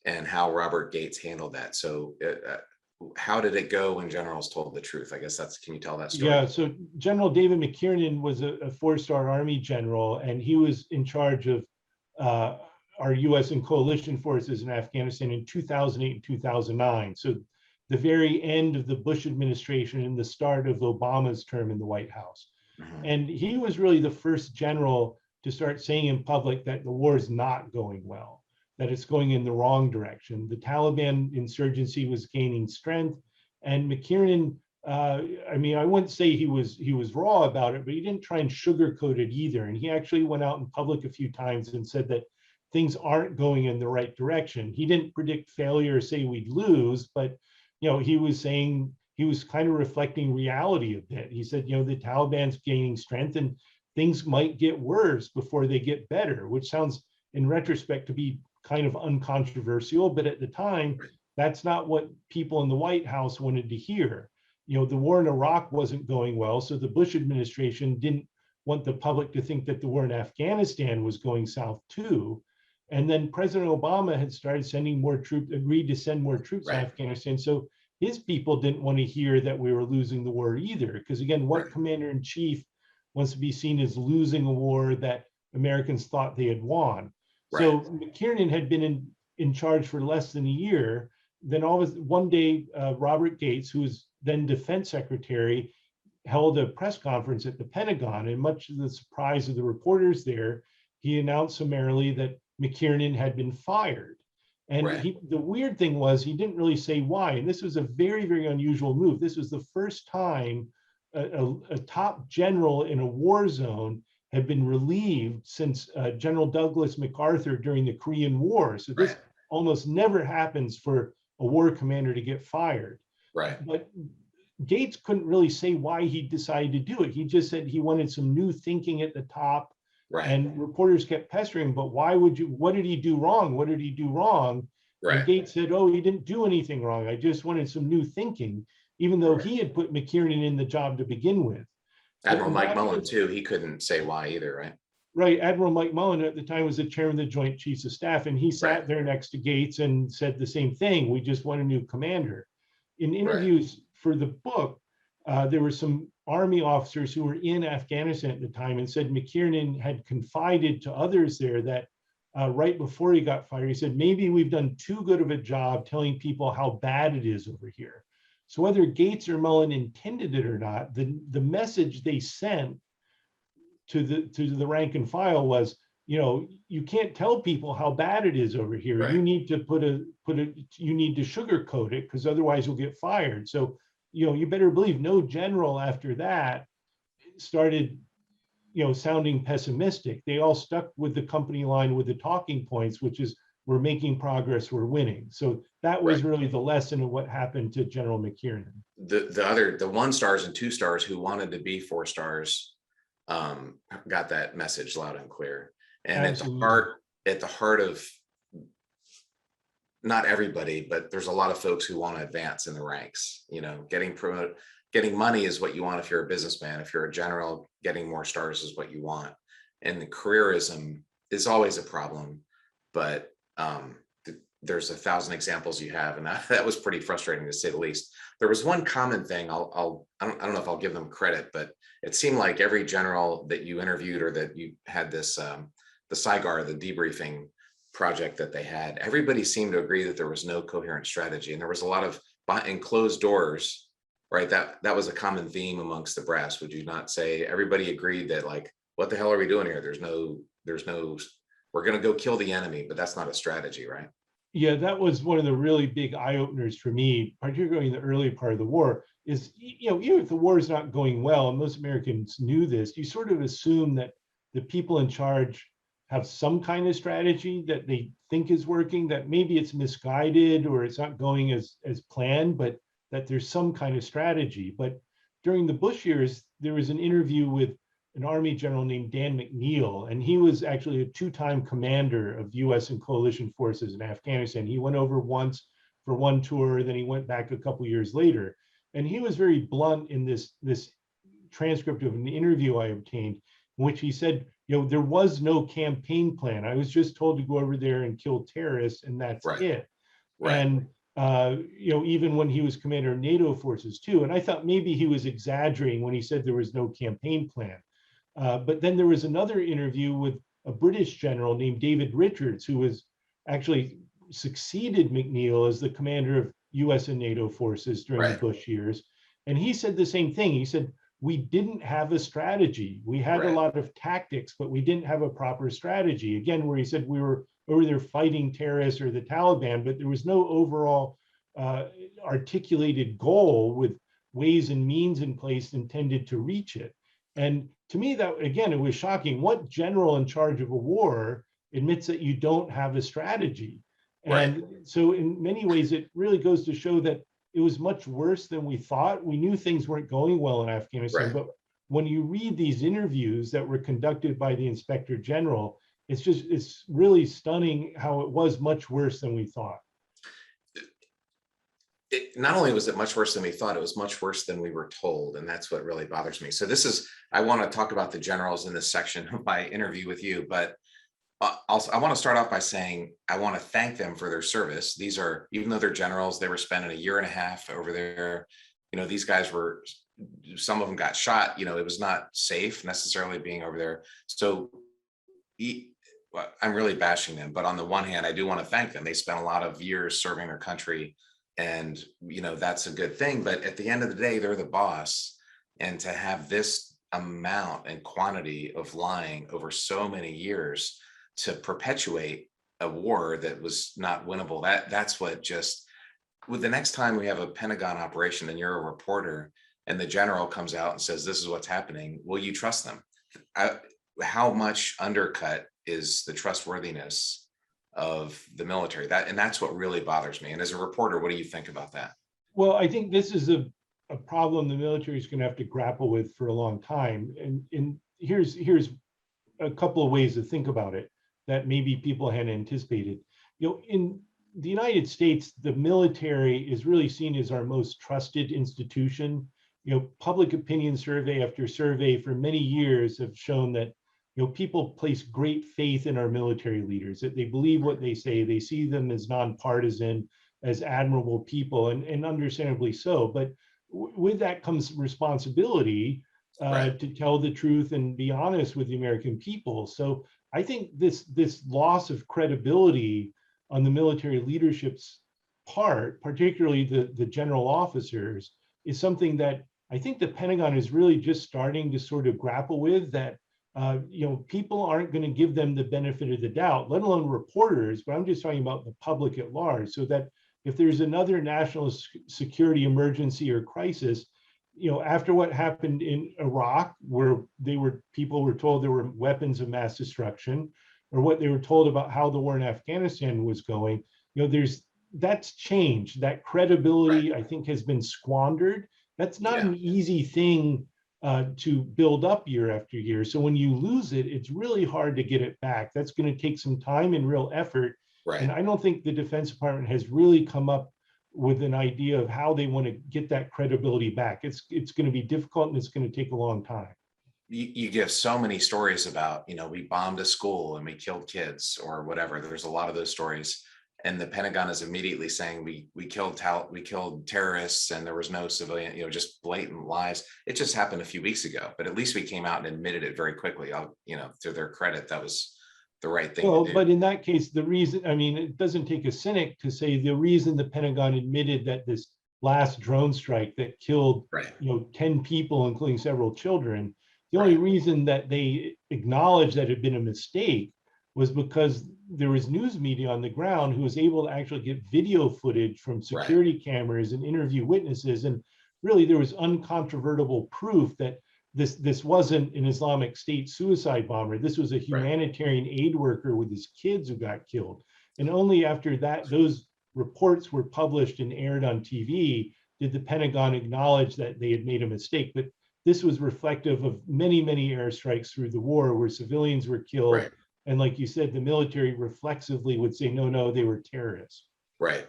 and how Robert Gates handled that. So how did it go when generals told the truth? I guess can you tell that story? Yeah, so General David McKiernan was a 4-star Army general, and he was in charge of our US and coalition forces in Afghanistan in 2008 and 2009. So the very end of the Bush administration and the start of Obama's term in the White House. And he was really the first general to start saying in public that the war is not going well, that it's going in the wrong direction. The Taliban insurgency was gaining strength, and McKiernan, I mean, I wouldn't say he was raw about it, but he didn't try and sugarcoat it either. And he actually went out in public a few times and said that things aren't going in the right direction. He didn't predict failure or say we'd lose, but he was saying, he was kind of reflecting reality a bit. He said, the Taliban's gaining strength and things might get worse before they get better, which sounds in retrospect to be kind of uncontroversial, but at the time, that's not what people in the White House wanted to hear. The war in Iraq wasn't going well, so the Bush administration didn't want the public to think that the war in Afghanistan was going south too. And then President Obama had started sending more troops, agreed to send more troops to Right. Afghanistan. So his people didn't want to hear that we were losing the war either. Because again, what Right. commander in chief wants to be seen as losing a war that Americans thought they had won? So Right. McKiernan had been in charge for less than a year. Then all of one day, Robert Gates, who was then defense secretary, held a press conference at the Pentagon. And much to the surprise of the reporters there, he announced summarily that McKiernan had been fired. And Right. the weird thing was he didn't really say why. And this was a very, very unusual move. This was the first time a top general in a war zone had been relieved since General Douglas MacArthur during the Korean War. So this Right. almost never happens for a war commander to get fired. Right. But Gates couldn't really say why he decided to do it. He just said he wanted some new thinking at the top. Right. And reporters kept pestering him, but why would you, what did he do wrong? What did he do wrong? Right. And Gates said, oh, he didn't do anything wrong. I just wanted some new thinking, even though he had put McKiernan in the job to begin with. Admiral Mike Mullen too, he couldn't say why either, right? Right. Admiral Mike Mullen at the time was the chairman of the Joint Chiefs of Staff, and he sat there next to Gates and said the same thing. We just want a new commander. In interviews for the book, there were some Army officers who were in Afghanistan at the time and said McKiernan had confided to others there that right before he got fired, he said, maybe we've done too good of a job telling people how bad it is over here. So whether Gates or Mullen intended it or not, the message they sent to the rank and file was, you know, you can't tell people how bad it is over here. You need to you need to sugarcoat it, because otherwise you'll get fired. So, you know, you better believe no general after that started, you know, sounding pessimistic. They all stuck with the company line with the talking points, which is we're making progress, we're winning. So that was really the lesson of what happened to General McKiernan. The 1 stars and 2 stars who wanted to be 4 stars got that message loud and clear. And Absolutely. at the heart of not everybody, but there's a lot of folks who want to advance in the ranks. You know, getting money is what you want if you're a businessman. If you're a general, getting more stars is what you want. And the careerism is always a problem, but there's 1,000 examples you have, and that was pretty frustrating to say the least. There was one common thing. I don't know if I'll give them credit, but it seemed like every general that you interviewed or that you had this the SIGAR, the debriefing project that they had, everybody seemed to agree that there was no coherent strategy, and there was a lot of behind closed doors, right? That was a common theme amongst the brass. Would you not say everybody agreed that, like, what the hell are we doing here? There's no, we're going to go kill the enemy, but that's not a strategy, right? Yeah, that was one of the really big eye openers for me, particularly in the early part of the war, is, you know, even if the war is not going well, and most Americans knew this, you sort of assume that the people in charge have some kind of strategy that they think is working, that maybe it's misguided or it's not going as planned, but that there's some kind of strategy. But during the Bush years, there was an interview with an Army general named Dan McNeill, and he was actually a 2-time commander of US and coalition forces in Afghanistan. He went over once for one tour, then he went back a couple years later. And he was very blunt in this transcript of an interview I obtained, in which he said, you know, there was no campaign plan. I was just told to go over there and kill terrorists, and that's it. And you know, even when he was commander of NATO forces too, and I thought maybe he was exaggerating when he said there was no campaign plan. But then there was another interview with a British general named David Richards, who was actually succeeded McNeill as the commander of US and NATO forces during the Bush years. And he said the same thing. He said, we didn't have a strategy. We had a lot of tactics, but we didn't have a proper strategy. Again, where he said we were over there fighting terrorists or the Taliban, but there was no overall articulated goal with ways and means in place intended to reach it. And to me, that, again, it was shocking. What general in charge of a war admits that you don't have a strategy? And so in many ways, it really goes to show that it was much worse than we thought. We knew things weren't going well in Afghanistan, but when you read these interviews that were conducted by the Inspector General, it's really stunning how it was much worse than we thought. Not only was it much worse than we thought, it was much worse than we were told. And that's what really bothers me. So I want to talk about the generals in this section of my interview with you, but Also, I want to start off by saying I want to thank them for their service. These are, even though they're generals, they were spending a year and a half over there. These guys were, some of them got shot. It was not safe necessarily being over there. So well, I'm really bashing them, but on the one hand, I do want to thank them. They spent a lot of years serving their country, and that's a good thing. But at the end of the day, they're the boss, and to have this amount and quantity of lying over so many years to perpetuate a war that was not winnable, that's what just, with the next time we have a Pentagon operation and you're a reporter and the general comes out and says this is what's happening, will you trust them? How much undercut is the trustworthiness of the military? That's what really bothers me. And as a reporter, what do you think about that? Well, I think this is a problem the military is going to have to grapple with for a long time. And here's a couple of ways to think about it that maybe people hadn't anticipated. In the United States, the military is really seen as our most trusted institution. Public opinion survey after survey for many years have shown that people place great faith in our military leaders, that they believe what they say, they see them as nonpartisan, as admirable people, and understandably so. But with that comes responsibility Right. to tell the truth and be honest with the American people. So I think this loss of credibility on the military leadership's part, particularly the general officers, is something that I think the Pentagon is really just starting to sort of grapple with, that people aren't going to give them the benefit of the doubt, let alone reporters, but I'm just talking about the public at large, so that if there's another national security emergency or crisis, after what happened in Iraq, where people were told there were weapons of mass destruction, or what they were told about how the war in Afghanistan was going, that's changed. That credibility, I think, has been squandered. That's not an easy thing to build up year after year. So when you lose it, it's really hard to get it back. That's going to take some time and real effort. Right. And I don't think the Defense Department has really come up with an idea of how they want to get that credibility back. It's going to be difficult, and it's going to take a long time. You give so many stories about, we bombed a school and we killed kids or whatever. There's a lot of those stories. And the Pentagon is immediately saying we killed terrorists and there was no civilian, just blatant lies. It just happened a few weeks ago, but at least we came out and admitted it very quickly. To their credit, that was the right thing to do. But in that case, the reason, it doesn't take a cynic to say the reason the Pentagon admitted that this last drone strike that killed 10 people, including several children, the only reason that they acknowledged that it had been a mistake was because there was news media on the ground who was able to actually get video footage from security cameras and interview witnesses. And really, there was uncontrovertible proof that this wasn't an Islamic State suicide bomber. This was a humanitarian aid worker with his kids who got killed. And only after that, those reports were published and aired on TV, did the Pentagon acknowledge that they had made a mistake. But this was reflective of many, many airstrikes through the war where civilians were killed. And like you said, the military reflexively would say, no, they were terrorists. Right.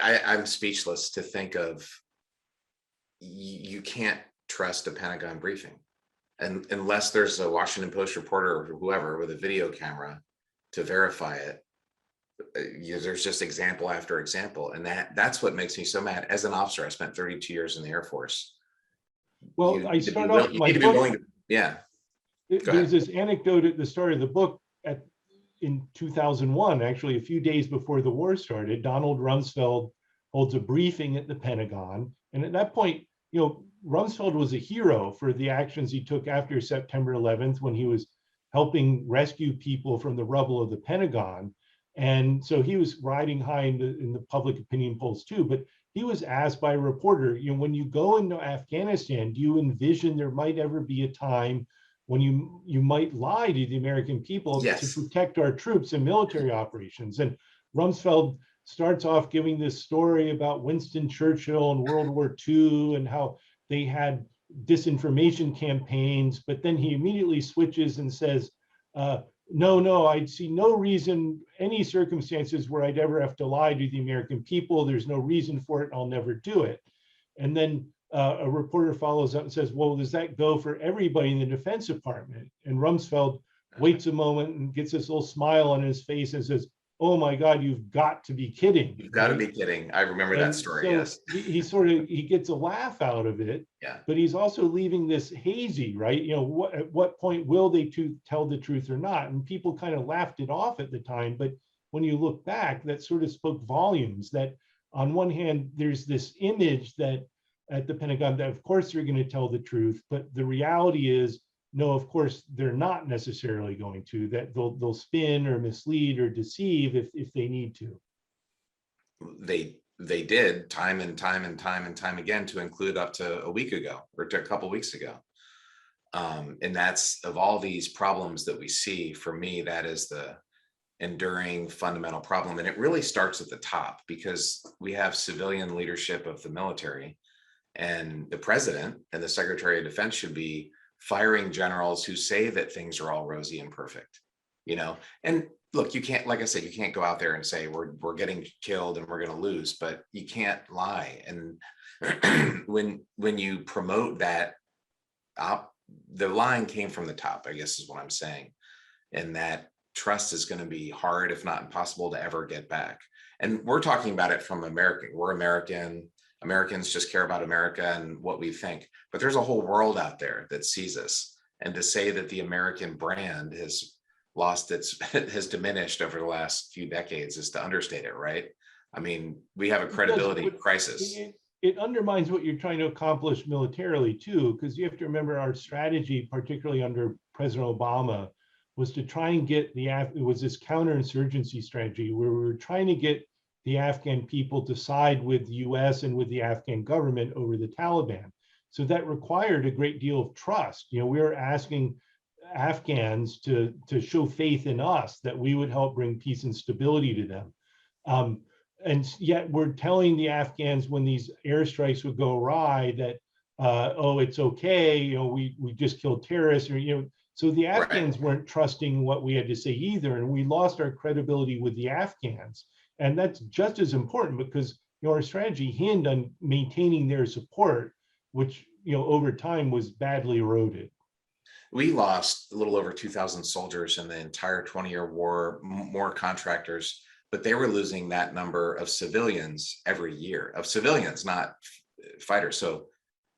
I'm speechless to think of, you can't trust a Pentagon briefing, and unless there's a Washington Post reporter or whoever with a video camera to verify it. There's just example after example, and that's what makes me so mad. As an officer, I spent 32 years in the Air Force. Well, I start off my book. There's this anecdote at the start of the book in 2001, actually a few days before the war started. Donald Rumsfeld holds a briefing at the Pentagon. And at that point, Rumsfeld was a hero for the actions he took after September 11th, when he was helping rescue people from the rubble of the Pentagon. And so he was riding high in the public opinion polls too. But he was asked by a reporter, when you go into Afghanistan, do you envision there might ever be a time when you might lie to the American people to protect our troops in military operations? And Rumsfeld starts off giving this story about Winston Churchill and World War II and how they had disinformation campaigns, but then he immediately switches and says, no, I'd see no reason, any circumstances where I'd ever have to lie to the American people. There's no reason for it. I'll never do it. And then a reporter follows up and says, well, does that go for everybody in the Defense Department? And Rumsfeld waits a moment and gets this little smile on his face and says, oh my God, you've got to be kidding. You've got to be kidding. I remember that story, so yes. he gets a laugh out of it, Yeah. but he's also leaving this hazy, right? At what point will they tell the truth or not? And people kind of laughed it off at the time, but when you look back, that sort of spoke volumes, that on one hand, there's this image that at the Pentagon that of course they're going to tell the truth, but the reality is, no, of course they're not necessarily going to, that they'll spin or mislead or deceive if they need to. They did time and time again, to include up to a week ago or to a couple weeks ago. And that's, of all these problems that we see, for me, that is the enduring fundamental problem. And it really starts at the top, because we have civilian leadership of the military, and the president and the Secretary of Defense should be firing generals who say that things are all rosy and perfect, and look, you can't, like I said, you can't go out there and say we're getting killed and we're going to lose, but you can't lie. And when you promote that, the line came from the top, I guess is what I'm saying. And that trust is going to be hard, if not impossible, to ever get back. And we're talking about it from American. We're Americans just care about America and what we think, but there's a whole world out there that sees us. And to say that the American brand has has diminished over the last few decades is to understate it, right? I mean, we have a credibility crisis. It undermines what you're trying to accomplish militarily too, because you have to remember our strategy, particularly under President Obama, was to try and get it was this counterinsurgency strategy where we were trying to get the Afghan people to side with the US and with the Afghan government over the Taliban. So that required a great deal of trust. We were asking Afghans to show faith in us that we would help bring peace and stability to them. And yet we're telling the Afghans when these airstrikes would go awry that, oh, it's okay, we just killed terrorists, or, so the Afghans weren't trusting what we had to say either. And we lost our credibility with the Afghans. And that's just as important, because our strategy hinged on maintaining their support, which over time was badly eroded. We lost a little over 2,000 soldiers in the entire 20-year war, more contractors, but they were losing that number of civilians every year, of civilians, not fighters. So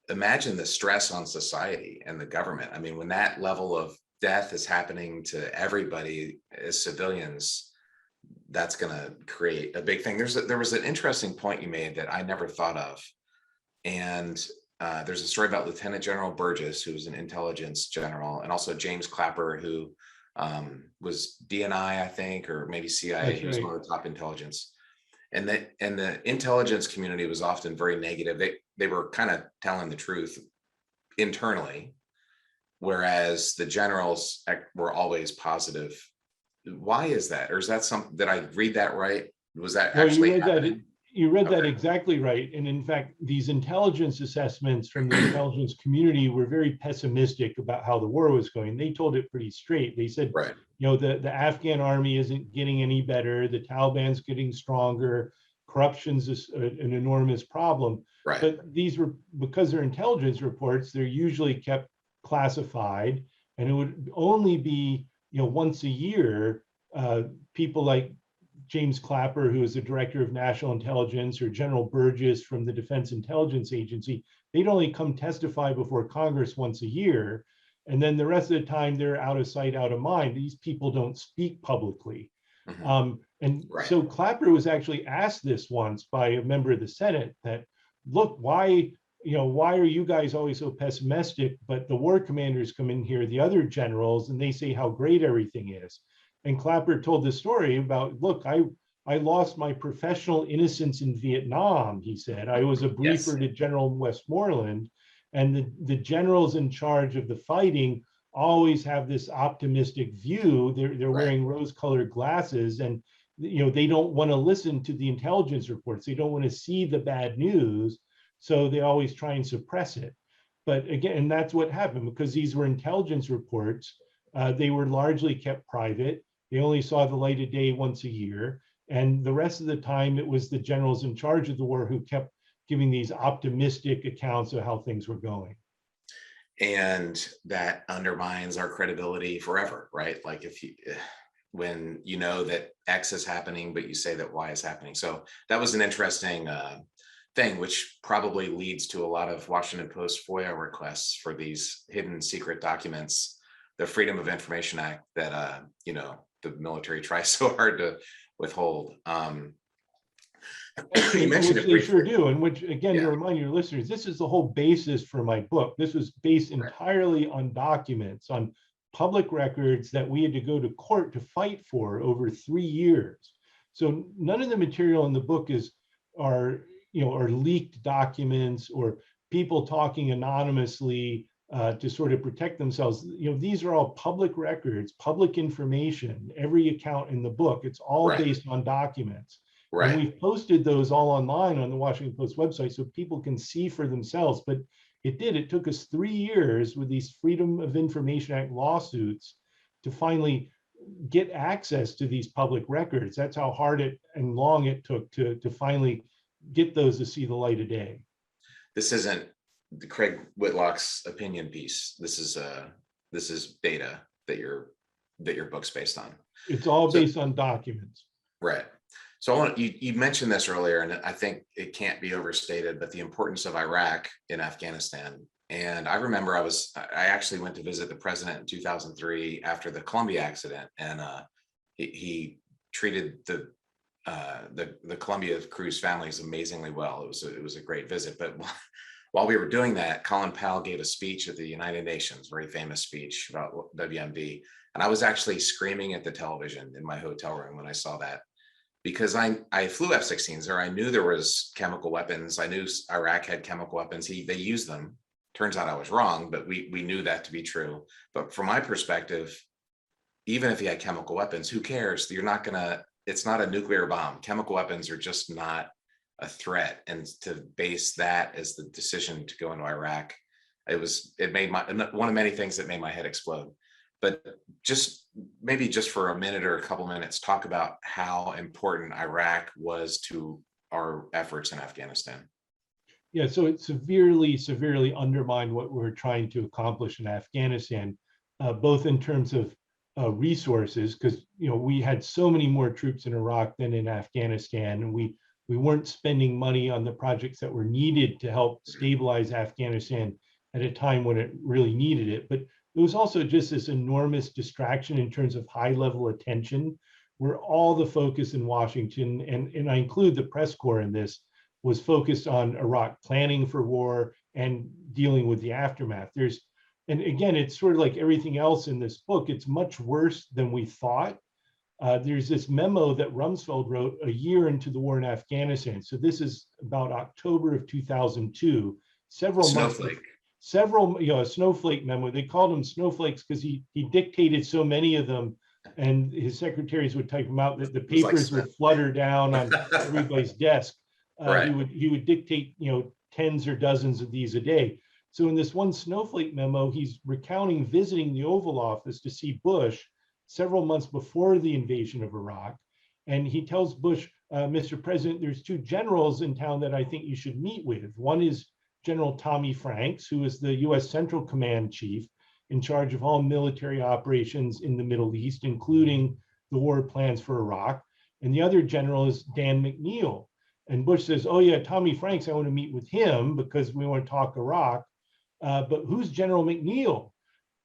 imagine the stress on society and the government. I mean, when that level of death is happening to everybody as civilians, that's going to create a big thing. There was an interesting point you made that I never thought of. And there's a story about Lieutenant General Burgess, who was an intelligence general, and also James Clapper, who was DNI, I think, or maybe CIA. He was one of the top intelligence. And the intelligence community was often very negative. They were kind of telling the truth internally, whereas the generals were always positive. Why is that? Or is that something, did I read that right? Was that actually happening? You read that exactly right. And in fact, these intelligence assessments from the intelligence community were very pessimistic about how the war was going. They told it pretty straight. They said, the Afghan army isn't getting any better. The Taliban's getting stronger. Corruption's an enormous problem. But these were, because they're intelligence reports, they're usually kept classified. And it would only be, once a year, people like James Clapper, who is the director of national intelligence, or General Burgess from the Defense Intelligence Agency, they'd only come testify before Congress once a year. And then the rest of the time, they're out of sight, out of mind. These people don't speak publicly. So Clapper was actually asked this once by a member of the Senate that, look, why are you guys always so pessimistic, but the war commanders come in here, the other generals, and they say how great everything is. And Clapper told the story about, look, I lost my professional innocence in Vietnam, he said. I was a briefer to General Westmoreland, and the generals in charge of the fighting always have this optimistic view. They're wearing rose-colored glasses, and they don't want to listen to the intelligence reports. They don't want to see the bad news, so they always try and suppress it. But again, and that's what happened, because these were intelligence reports. They were largely kept private. They only saw the light of day once a year. And the rest of the time, it was the generals in charge of the war who kept giving these optimistic accounts of how things were going. And that undermines our credibility forever, right? Like when you know that X is happening, but you say that Y is happening. So that was an interesting thing, which probably leads to a lot of Washington Post FOIA requests for these hidden secret documents, the Freedom of Information Act that, the military tries so hard to withhold. You mentioned which it they briefly. sure do, and which, again, Yeah. to remind your listeners, this is the whole basis for my book. This was based entirely on documents, on public records that we had to go to court to fight for over 3 years. So none of the material in the book are leaked documents or people talking anonymously to sort of protect themselves. These are all public records, public information. Every account in the book, it's all based on documents. Right. And we've posted those all online on the Washington Post website so people can see for themselves. But it took us 3 years with these Freedom of Information Act lawsuits to finally get access to these public records. That's how hard and long it took to finally get those to see the light of day. This isn't the Craig Whitlock's opinion piece. This is data that your book's based on. It's all based on documents. Right. So you mentioned this earlier, and I think it can't be overstated, but the importance of Iraq in Afghanistan. And I remember I actually went to visit the president in 2003 after the Columbia accident, and he treated the Columbia crew's families amazingly well. It was a great visit. But while we were doing that, Colin Powell gave a speech at the United Nations, very famous speech about WMD, and I was actually screaming at the television in my hotel room when I saw that. Because I flew F-16s there. I knew there was chemical weapons. I knew Iraq had chemical weapons. They used them. Turns out I was wrong, but we knew that to be true. But from my perspective, even if he had chemical weapons, who cares? It's not a nuclear bomb. Chemical weapons are just not a threat. And to base that as the decision to go into Iraq, it made one of many things that made my head explode. But maybe just for a minute or a couple minutes, talk about how important Iraq was to our efforts in Afghanistan. Yeah, so it severely, severely undermined what we're trying to accomplish in Afghanistan, both in terms of resources, because we had so many more troops in Iraq than in Afghanistan, and we weren't spending money on the projects that were needed to help stabilize Afghanistan at a time when it really needed it. But it was also just this enormous distraction in terms of high-level attention, where all the focus in Washington, and I include the press corps in this, was focused on Iraq planning for war and dealing with the aftermath. And again, it's sort of like everything else in this book, it's much worse than we thought. There's this memo that Rumsfeld wrote a year into the war in Afghanistan. So this is about October of 2002, several months. A snowflake memo. They called them snowflakes because he dictated so many of them, and his secretaries would type them out that the papers would flutter down on everybody's desk. He would dictate tens or dozens of these a day. So in this one snowflake memo, he's recounting visiting the Oval Office to see Bush several months before the invasion of Iraq, and he tells Bush, Mr. President, there's 2 generals in town that I think you should meet with. One is General Tommy Franks, who is the U.S. Central Command Chief in charge of all military operations in the Middle East, including the war plans for Iraq. And the other general is Dan McNeil. And Bush says, oh yeah, Tommy Franks, I want to meet with him because we want to talk Iraq. But who's General McNeil?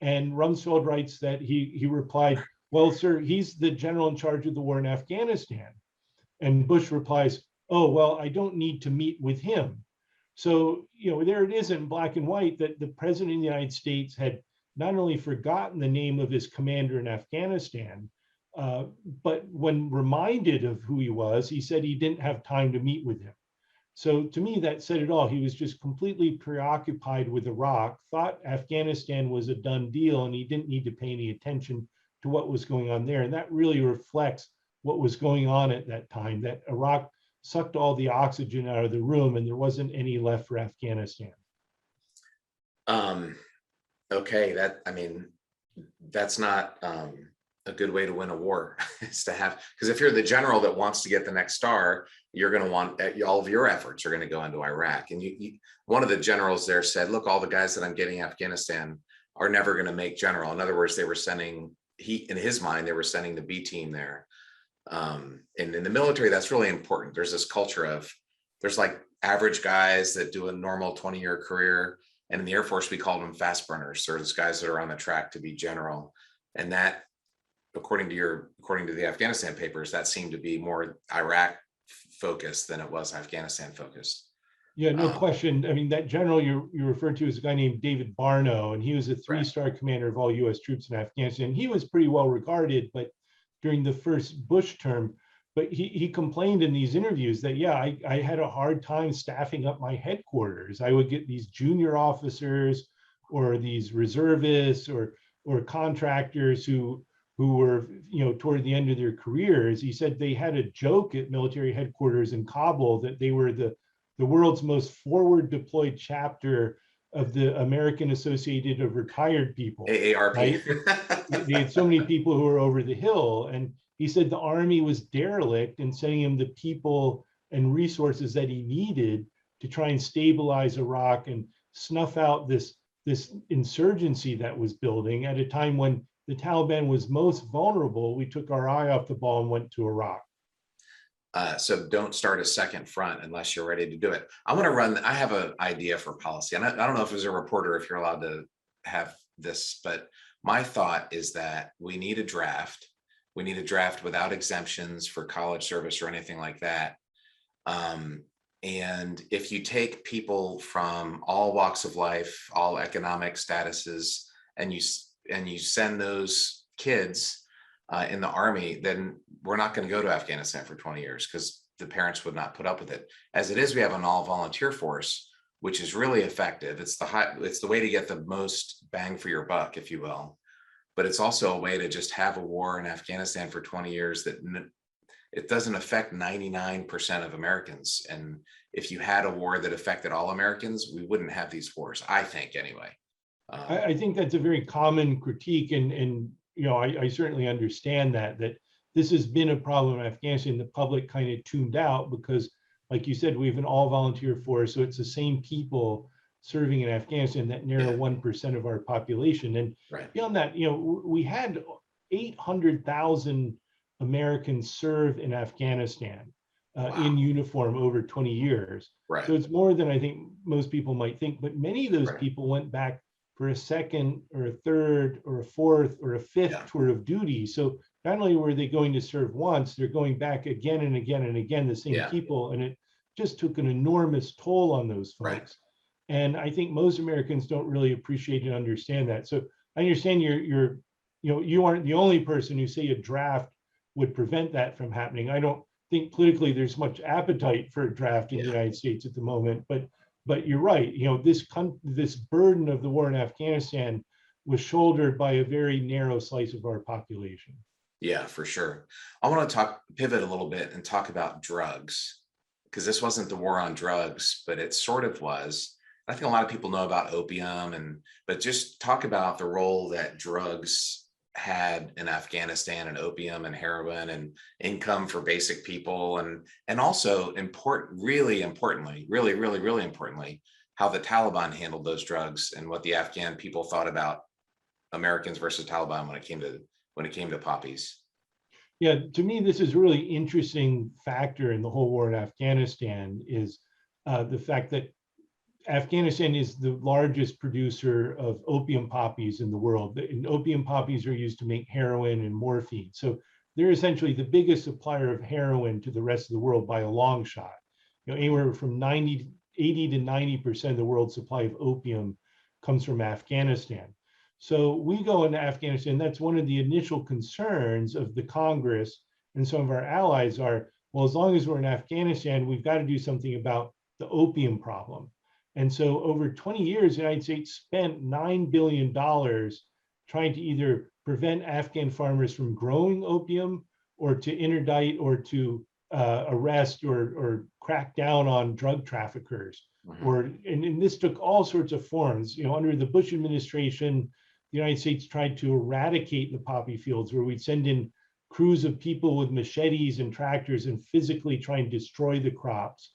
And Rumsfeld writes that he replied, well, sir, he's the general in charge of the war in Afghanistan. And Bush replies, oh, well, I don't need to meet with him. So, there it is in black and white that the president of the United States had not only forgotten the name of his commander in Afghanistan, but when reminded of who he was, he said he didn't have time to meet with him. So to me, that said it all. He was just completely preoccupied with Iraq, thought Afghanistan was a done deal, and he didn't need to pay any attention to what was going on there. And that really reflects what was going on at that time, that Iraq sucked all the oxygen out of the room and there wasn't any left for Afghanistan. Okay, that's not a good way to win a war is to have, because if you're the general that wants to get the next star, you're going to want all of your efforts are going to go into Iraq. And one of the generals there said, look, all the guys that I'm getting in Afghanistan are never going to make general. In other words, they were sending, in his mind, they were sending the B team there. And in the military, that's really important. There's this culture of, there's like average guys that do a normal 20-year career. And in the Air Force, we called them fast burners. So there's guys that are on the track to be general. And that, according to the Afghanistan papers, that seemed to be more Iraq focused than it was Afghanistan focused. Yeah, no question. I mean, that general you referred to is a guy named David Barno, and he was a three-star commander of all U.S. troops in Afghanistan. He was pretty well regarded, but during the first Bush term, but he complained in these interviews that, yeah, I had a hard time staffing up my headquarters. I would get these junior officers or these reservists or contractors who were, toward the end of their careers. He said they had a joke at military headquarters in Kabul that they were the world's most forward deployed chapter of the American Associated of Retired People. AARP. Right? They had so many people who were over the hill. And he said the Army was derelict in sending him the people and resources that he needed to try and stabilize Iraq and snuff out this insurgency that was building at a time when the Taliban was most vulnerable. We took our eye off the ball and went to Iraq. So don't start a second front unless you're ready to do it. I have an idea for policy. And I don't know if as a reporter, if you're allowed to have this, but my thought is that we need a draft. We need a draft without exemptions for college service or anything like that. And if you take people from all walks of life, all economic statuses, and you send those kids in the Army, then we're not going to go to Afghanistan for 20 years because the parents would not put up with it. As it is, we have an all volunteer force, which is really effective. It's the way to get the most bang for your buck, if you will. But it's also a way to just have a war in Afghanistan for 20 years that it doesn't affect 99% of Americans. And if you had a war that affected all Americans, we wouldn't have these wars, I think, anyway. I think that's a very common critique, and I certainly understand that this has been a problem in Afghanistan. The public kind of tuned out because, like you said, we have an all-volunteer force, so it's the same people serving in Afghanistan, that narrow 1% of our population. And beyond that, we had 800,000 Americans serve in Afghanistan in uniform over 20 years. Right. So it's more than I think most people might think, but many of those people went back for a second or a third or a fourth or a fifth tour of duty. So not only were they going to serve once, they're going back again and again and again, the same people. And it just took an enormous toll on those folks. Right. And I think most Americans don't really appreciate and understand that. So I understand you aren't the only person who say a draft would prevent that from happening. I don't think politically there's much appetite for a draft in the United States at the moment, but you're right. This burden of the war in Afghanistan was shouldered by a very narrow slice of our population. Yeah, for sure. I want to pivot a little bit and talk about drugs, because this wasn't the war on drugs, but it sort of was. I think a lot of people know about opium, but just talk about the role that drugs had in Afghanistan, and opium and heroin and income for basic people, and also really importantly, how the Taliban handled those drugs and what the Afghan people thought about Americans versus Taliban when it came to poppies. Yeah, to me, this is a really interesting factor in the whole war in Afghanistan is the fact that Afghanistan is the largest producer of opium poppies in the world. And opium poppies are used to make heroin and morphine. So they're essentially the biggest supplier of heroin to the rest of the world by a long shot. Anywhere from 80 to 90% of the world's supply of opium comes from Afghanistan. So we go into Afghanistan. That's one of the initial concerns of the Congress and some of our allies are, well, as long as we're in Afghanistan, we've got to do something about the opium problem. And so over 20 years, the United States spent $9 billion trying to either prevent Afghan farmers from growing opium or to interdict or to arrest or crack down on drug traffickers. And this took all sorts of forms. Under the Bush administration, the United States tried to eradicate the poppy fields, where we'd send in crews of people with machetes and tractors and physically try and destroy the crops.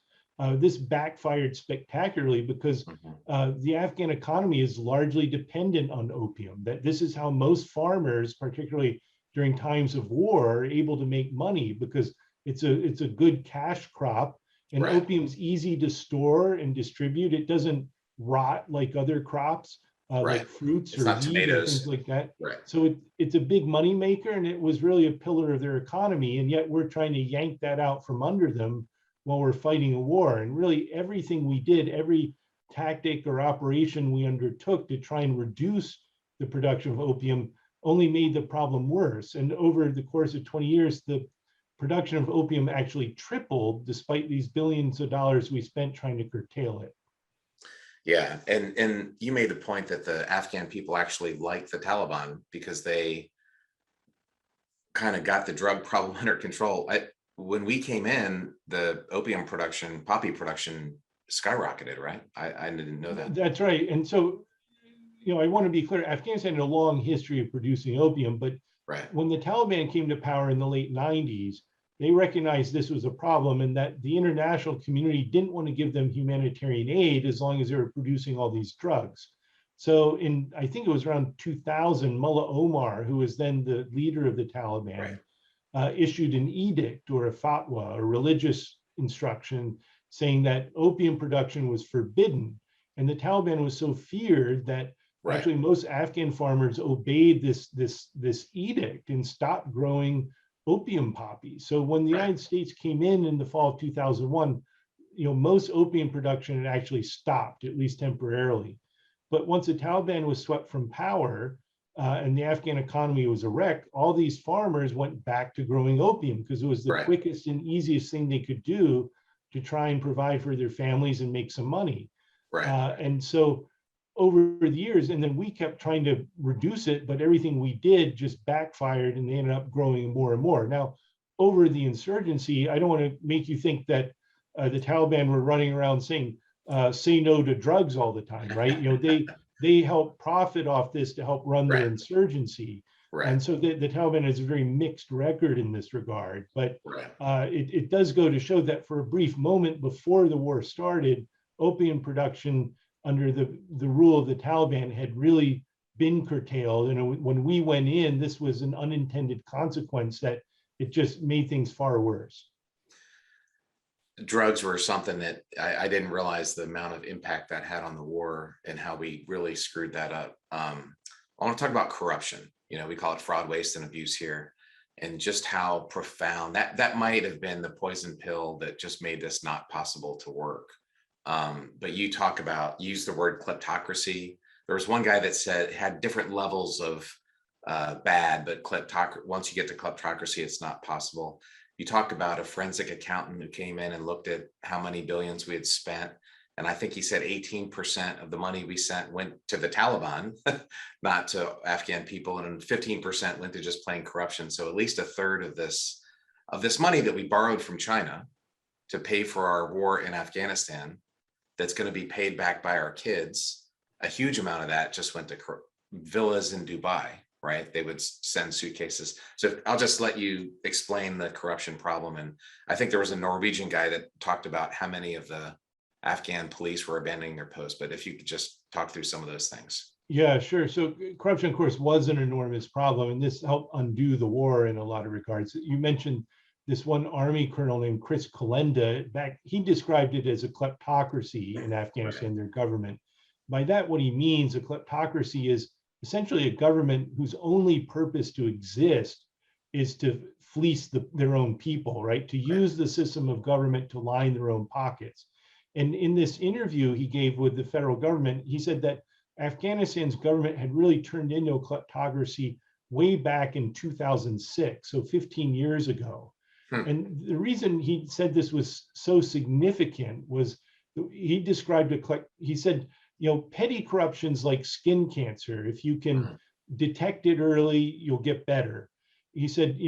This backfired spectacularly because the Afghan economy is largely dependent on opium. That this is how most farmers, particularly during times of war, are able to make money, because it's a good cash crop, and Right. opium's easy to store and distribute. It doesn't rot like other crops, Right. like fruits It's or not wheat or things tomatoes. like that. Right. So it's a big money maker, and it was really a pillar of their economy. And yet we're trying to yank that out from under them while we're fighting a war. And really everything we did, every tactic or operation we undertook to try and reduce the production of opium only made the problem worse. And over the course of 20 years, the production of opium actually tripled, despite these billions of dollars we spent trying to curtail it. Yeah, and you made the point that the Afghan people actually like the Taliban because they kind of got the drug problem under control. When we came in, the opium production, poppy production skyrocketed, right? I didn't know that. That's right. And so, I want to be clear, Afghanistan had a long history of producing opium, but Right. when the Taliban came to power in the late 90s, they recognized this was a problem, and that the international community didn't want to give them humanitarian aid as long as they were producing all these drugs. So I think it was around 2000, Mullah Omar, who was then the leader of the Taliban, issued an edict or a fatwa, a religious instruction, saying that opium production was forbidden. And the Taliban was so feared that actually most Afghan farmers obeyed this edict and stopped growing opium poppies. So when the United States came in the fall of 2001, most opium production had actually stopped, at least temporarily. But once the Taliban was swept from power and the Afghan economy was a wreck, all these farmers went back to growing opium because it was the quickest and easiest thing they could do to try and provide for their families and make some money. And so over the years, and then we kept trying to reduce it, but everything we did just backfired, and they ended up growing more and more. Now, over the insurgency, I don't want to make you think that the Taliban were running around saying, say no to drugs all the time, right? They help profit off this to help run their insurgency. And so the Taliban has a very mixed record in this regard. But it does go to show that for a brief moment before the war started, opium production under the rule of the Taliban had really been curtailed. And when we went in, this was an unintended consequence that it just made things far worse. Drugs were something that I didn't realize the amount of impact that had on the war and how we really screwed that up. I want to talk about corruption. We call it fraud, waste, and abuse here, and just how profound that might have been the poison pill that just made this not possible to work. But you use the word kleptocracy. There was one guy that said it had different levels of bad, but once you get to kleptocracy, it's not possible. You talk about a forensic accountant who came in and looked at how many billions we had spent. And I think he said 18% of the money we sent went to the Taliban, not to Afghan people, and 15% went to just plain corruption. So at least a third of this money that we borrowed from China to pay for our war in Afghanistan, that's going to be paid back by our kids, a huge amount of that just went to villas in Dubai, right? They would send suitcases. So I'll just let you explain the corruption problem. And I think there was a Norwegian guy that talked about how many of the Afghan police were abandoning their posts, but if you could just talk through some of those things. Yeah, sure. So corruption, of course, was an enormous problem, and this helped undo the war in a lot of regards. You mentioned this one Army colonel named Chris Kalenda. He described it as a kleptocracy in Afghanistan, their government. By that, what he means, a kleptocracy is essentially a government whose only purpose to exist is to fleece their own people, right? To use the system of government to line their own pockets. And in this interview he gave with the federal government, he said that Afghanistan's government had really turned into a kleptocracy way back in 2006, so 15 years ago. And the reason he said this was so significant was he described he said, petty corruption's like skin cancer. If you can detect it early, you'll get better. He said,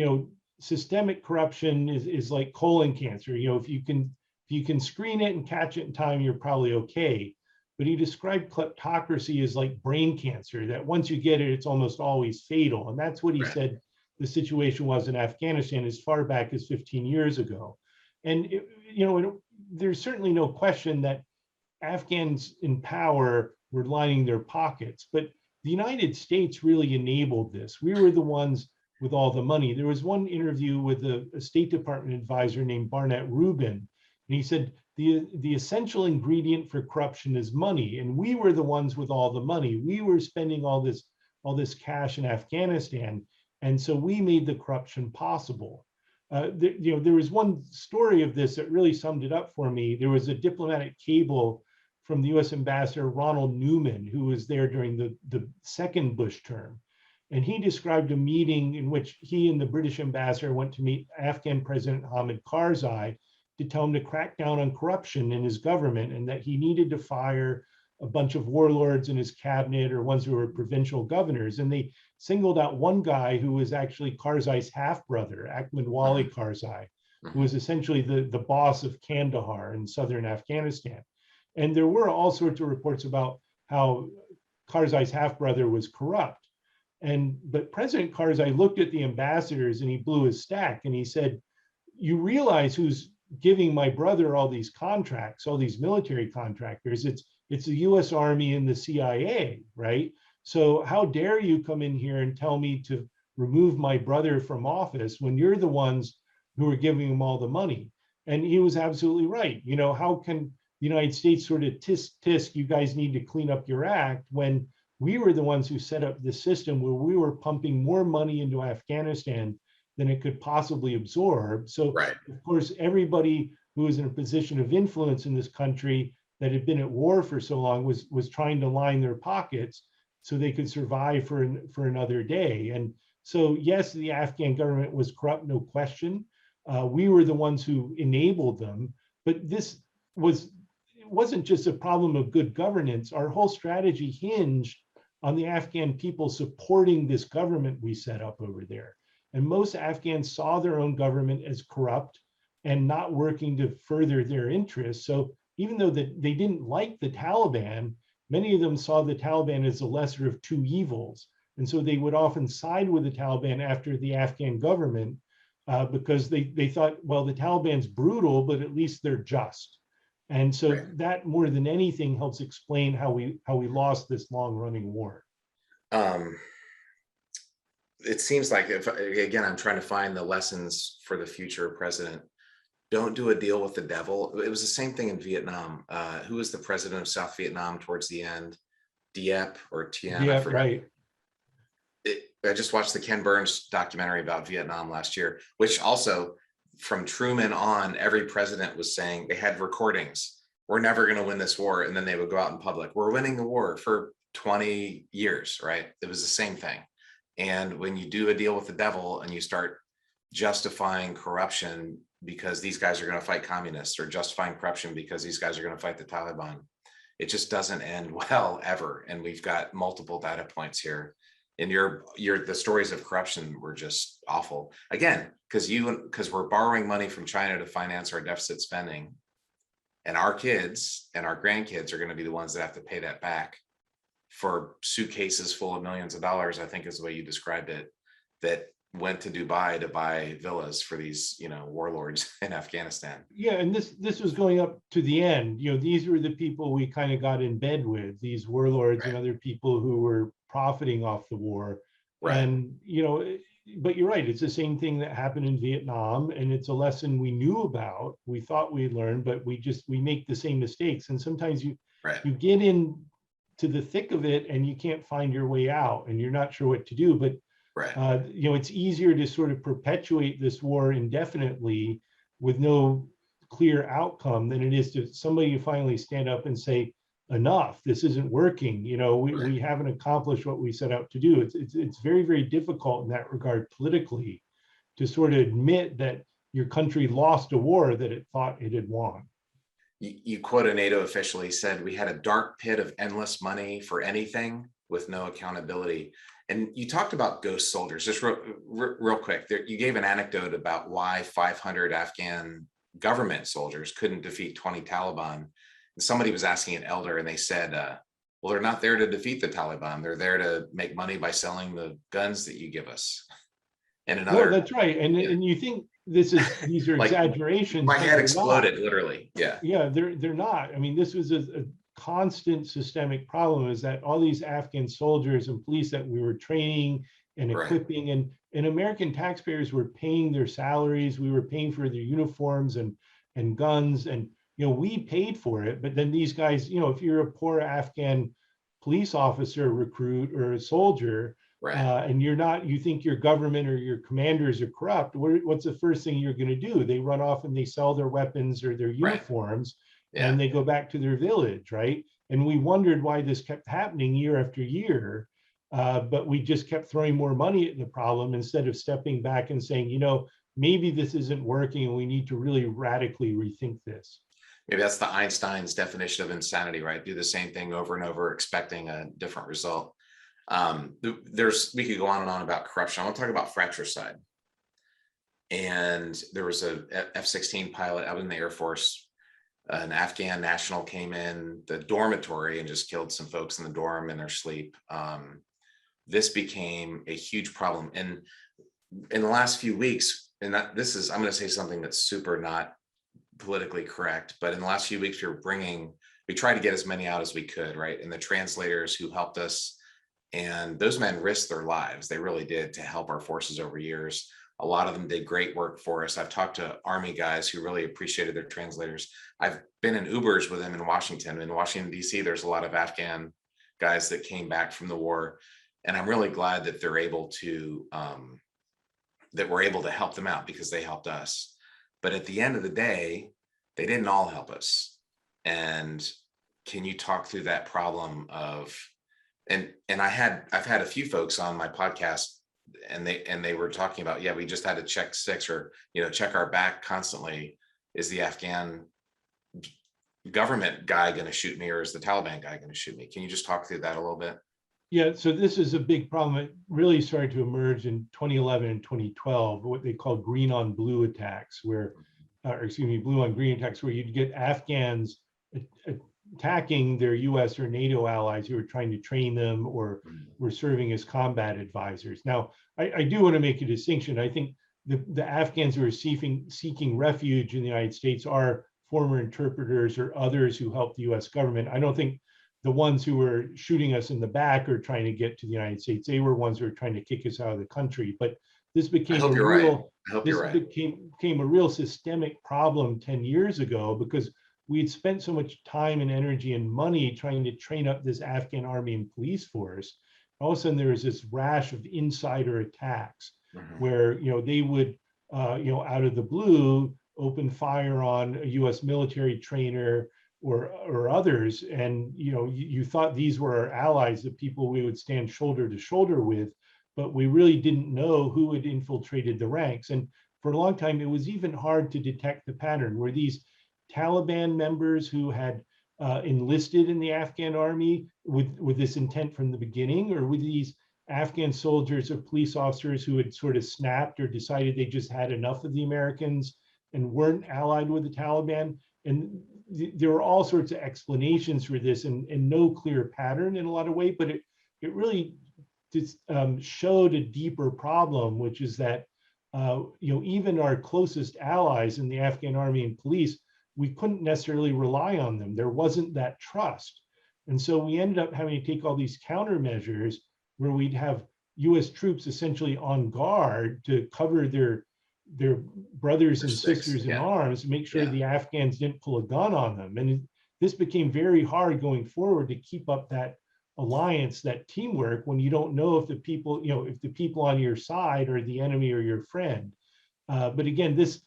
systemic corruption is like colon cancer. If you can screen it and catch it in time, you're probably okay. but he described kleptocracy as like brain cancer, that once you get it, it's almost always fatal. And that's what he Right. said the situation was in Afghanistan as far back as 15 years ago. And, there's certainly no question that Afghans in power were lining their pockets, but the United States really enabled this. We were the ones with all the money. There was one interview with a State Department advisor named Barnett Rubin, and he said the essential ingredient for corruption is money, and we were the ones with all the money. We were spending all this cash in Afghanistan, and so we made the corruption possible. There was one story of this that really summed it up for me. There was a diplomatic cable from the U.S. Ambassador Ronald Newman, who was there during the second Bush term. And he described a meeting in which he and the British ambassador went to meet Afghan President Hamid Karzai to tell him to crack down on corruption in his government, and that he needed to fire a bunch of warlords in his cabinet or ones who were provincial governors. And they singled out one guy who was actually Karzai's half-brother, Ahmed Wali Karzai, who was essentially the boss of Kandahar in southern Afghanistan. And there were all sorts of reports about how Karzai's half-brother was corrupt. But President Karzai looked at the ambassadors and he blew his stack and he said, "You realize who's giving my brother all these contracts, all these military contractors? It's the US Army and the CIA, right? So how dare you come in here and tell me to remove my brother from office when you're the ones who are giving him all the money?" And he was absolutely right. How can the United States sort of tisk, you guys need to clean up your act, when we were the ones who set up the system where we were pumping more money into Afghanistan than it could possibly absorb. So, Right. of course, everybody who was in a position of influence in this country that had been at war for so long was trying to line their pockets so they could survive for another day. And so, yes, the Afghan government was corrupt, no question. We were the ones who enabled them, but this wasn't just a problem of good governance. Our whole strategy hinged on the Afghan people supporting this government we set up over there. And most Afghans saw their own government as corrupt and not working to further their interests. So even though they didn't like the Taliban, many of them saw the Taliban as the lesser of two evils. And so they would often side with the Taliban after the Afghan government because they thought, well, the Taliban's brutal, but at least they're just. And so that more than anything helps explain how we lost this long running war. It seems like, if again, I'm trying to find the lessons for the future president. Don't do a deal with the devil. It was the same thing in Vietnam. Who was the president of South Vietnam towards the end? Dieppe or Tien? Yeah, right. I just watched the Ken Burns documentary about Vietnam last year, which also, from Truman on, every president was saying, they had recordings, we're never going to win this war. And then they would go out in public, we're winning the war, for 20 years, right? It was the same thing. And when you do a deal with the devil and you start justifying corruption because these guys are going to fight communists, or justifying corruption because these guys are going to fight the Taliban, it just doesn't end well ever. And we've got multiple data points here. And the stories of corruption were just awful. Again, because we're borrowing money from China to finance our deficit spending, and our kids and our grandkids are going to be the ones that have to pay that back for suitcases full of millions of dollars, I think is the way you described it, that went to Dubai to buy villas for these, warlords in Afghanistan. Yeah, and this was going up to the end. These were the people we kind of got in bed with, these warlords and other people who were profiting off the war. Right. And but you're right, it's the same thing that happened in Vietnam, and it's a lesson we knew about, we thought we learned, but we make the same mistakes. And sometimes you get in to the thick of it and you can't find your way out and you're not sure what to do. But it's easier to sort of perpetuate this war indefinitely with no clear outcome than it is to somebody finally stand up and say, enough, this isn't working. We haven't accomplished what we set out to do. It's very, very difficult in that regard politically to sort of admit that your country lost a war that it thought it had won. You quote a NATO official, he said, we had a dark pit of endless money for anything with no accountability. And you talked about ghost soldiers, just real quick. You gave an anecdote about why 500 Afghan government soldiers couldn't defeat 20 Taliban. And somebody was asking an elder, and they said, well, they're not there to defeat the Taliban. They're there to make money by selling the guns that you give us. And No, another, that's right. And yeah, and you think these are like exaggerations, my but head they're not. exploded, literally. Yeah, Yeah, they're not. I mean, this was a constant systemic problem, is that all these Afghan soldiers and police that we were training and right, equipping, and American taxpayers were paying their salaries, we were paying for their uniforms and guns, and we paid for it. But then these guys, if you're a poor Afghan police officer, recruit, or a soldier, right, and you think your government or your commanders are corrupt, what's the first thing you're going to do? They run off and they sell their weapons or their right. uniforms, Yeah. and they go back to their village, right? And we wondered why this kept happening year after year, but we just kept throwing more money at the problem instead of stepping back and saying, maybe this isn't working and we need to really radically rethink this. Maybe that's the Einstein's definition of insanity, right? Do the same thing over and over, expecting a different result. We could go on and on about corruption. I want to talk about fratricide. And there was a F-16 pilot out in the Air Force. An Afghan national came in the dormitory and just killed some folks in the dorm in their sleep. This became a huge problem. And in the last few weeks, and I'm going to say something that's super not politically correct, but in the last few weeks, we tried to get as many out as we could, right? And the translators who helped us, and those men risked their lives. They really did, to help our forces over years. A lot of them did great work for us. I've talked to Army guys who really appreciated their translators. I've been in Ubers with them in Washington. In Washington, DC, there's a lot of Afghan guys that came back from the war. And I'm really glad that they're able to, that we're able to help them out, because they helped us. But at the end of the day, they didn't all help us. And can you talk through that problem of, and I've had a few folks on my podcast, and they were talking about, yeah, we just had to check six, or check our back constantly. Is the Afghan government guy going to shoot me, or is the Taliban guy going to shoot me? Can you just talk through that a little bit? Yeah, so this is a big problem. It really started to emerge in 2011 and 2012, what they call green on blue attacks, where, blue on green attacks, where you'd get Afghans attacking their US or NATO allies who were trying to train them or were serving as combat advisors. Now, I do want to make a distinction. I think the Afghans who are seeking refuge in the United States are former interpreters or others who helped the US government. I don't think the ones who were shooting us in the back are trying to get to the United States. They were ones who were trying to kick us out of the country. But this became became a real systemic problem 10 years ago, because we had spent so much time and energy and money trying to train up this Afghan army and police force. All of a sudden, there was this rash of insider attacks where they would out of the blue open fire on a US military trainer or others, and you thought these were our allies, the people we would stand shoulder to shoulder with, but we really didn't know who had infiltrated the ranks. And for a long time, it was even hard to detect the pattern. Were these Taliban members who had enlisted in the Afghan army with this intent from the beginning, or were these Afghan soldiers or police officers who had sort of snapped or decided they just had enough of the Americans and weren't allied with the Taliban? And there were all sorts of explanations for this, and no clear pattern in a lot of ways, but it really just showed a deeper problem, which is that even our closest allies in the Afghan army and police, we couldn't necessarily rely on them. There wasn't that trust. And so we ended up having to take all these countermeasures where we'd have US troops essentially on guard to cover their brothers and sisters in arms, make sure the Afghans didn't pull a gun on them. And this became very hard going forward to keep up that alliance, that teamwork, when you don't know if the people, if the people on your side are the enemy or your friend. But again, this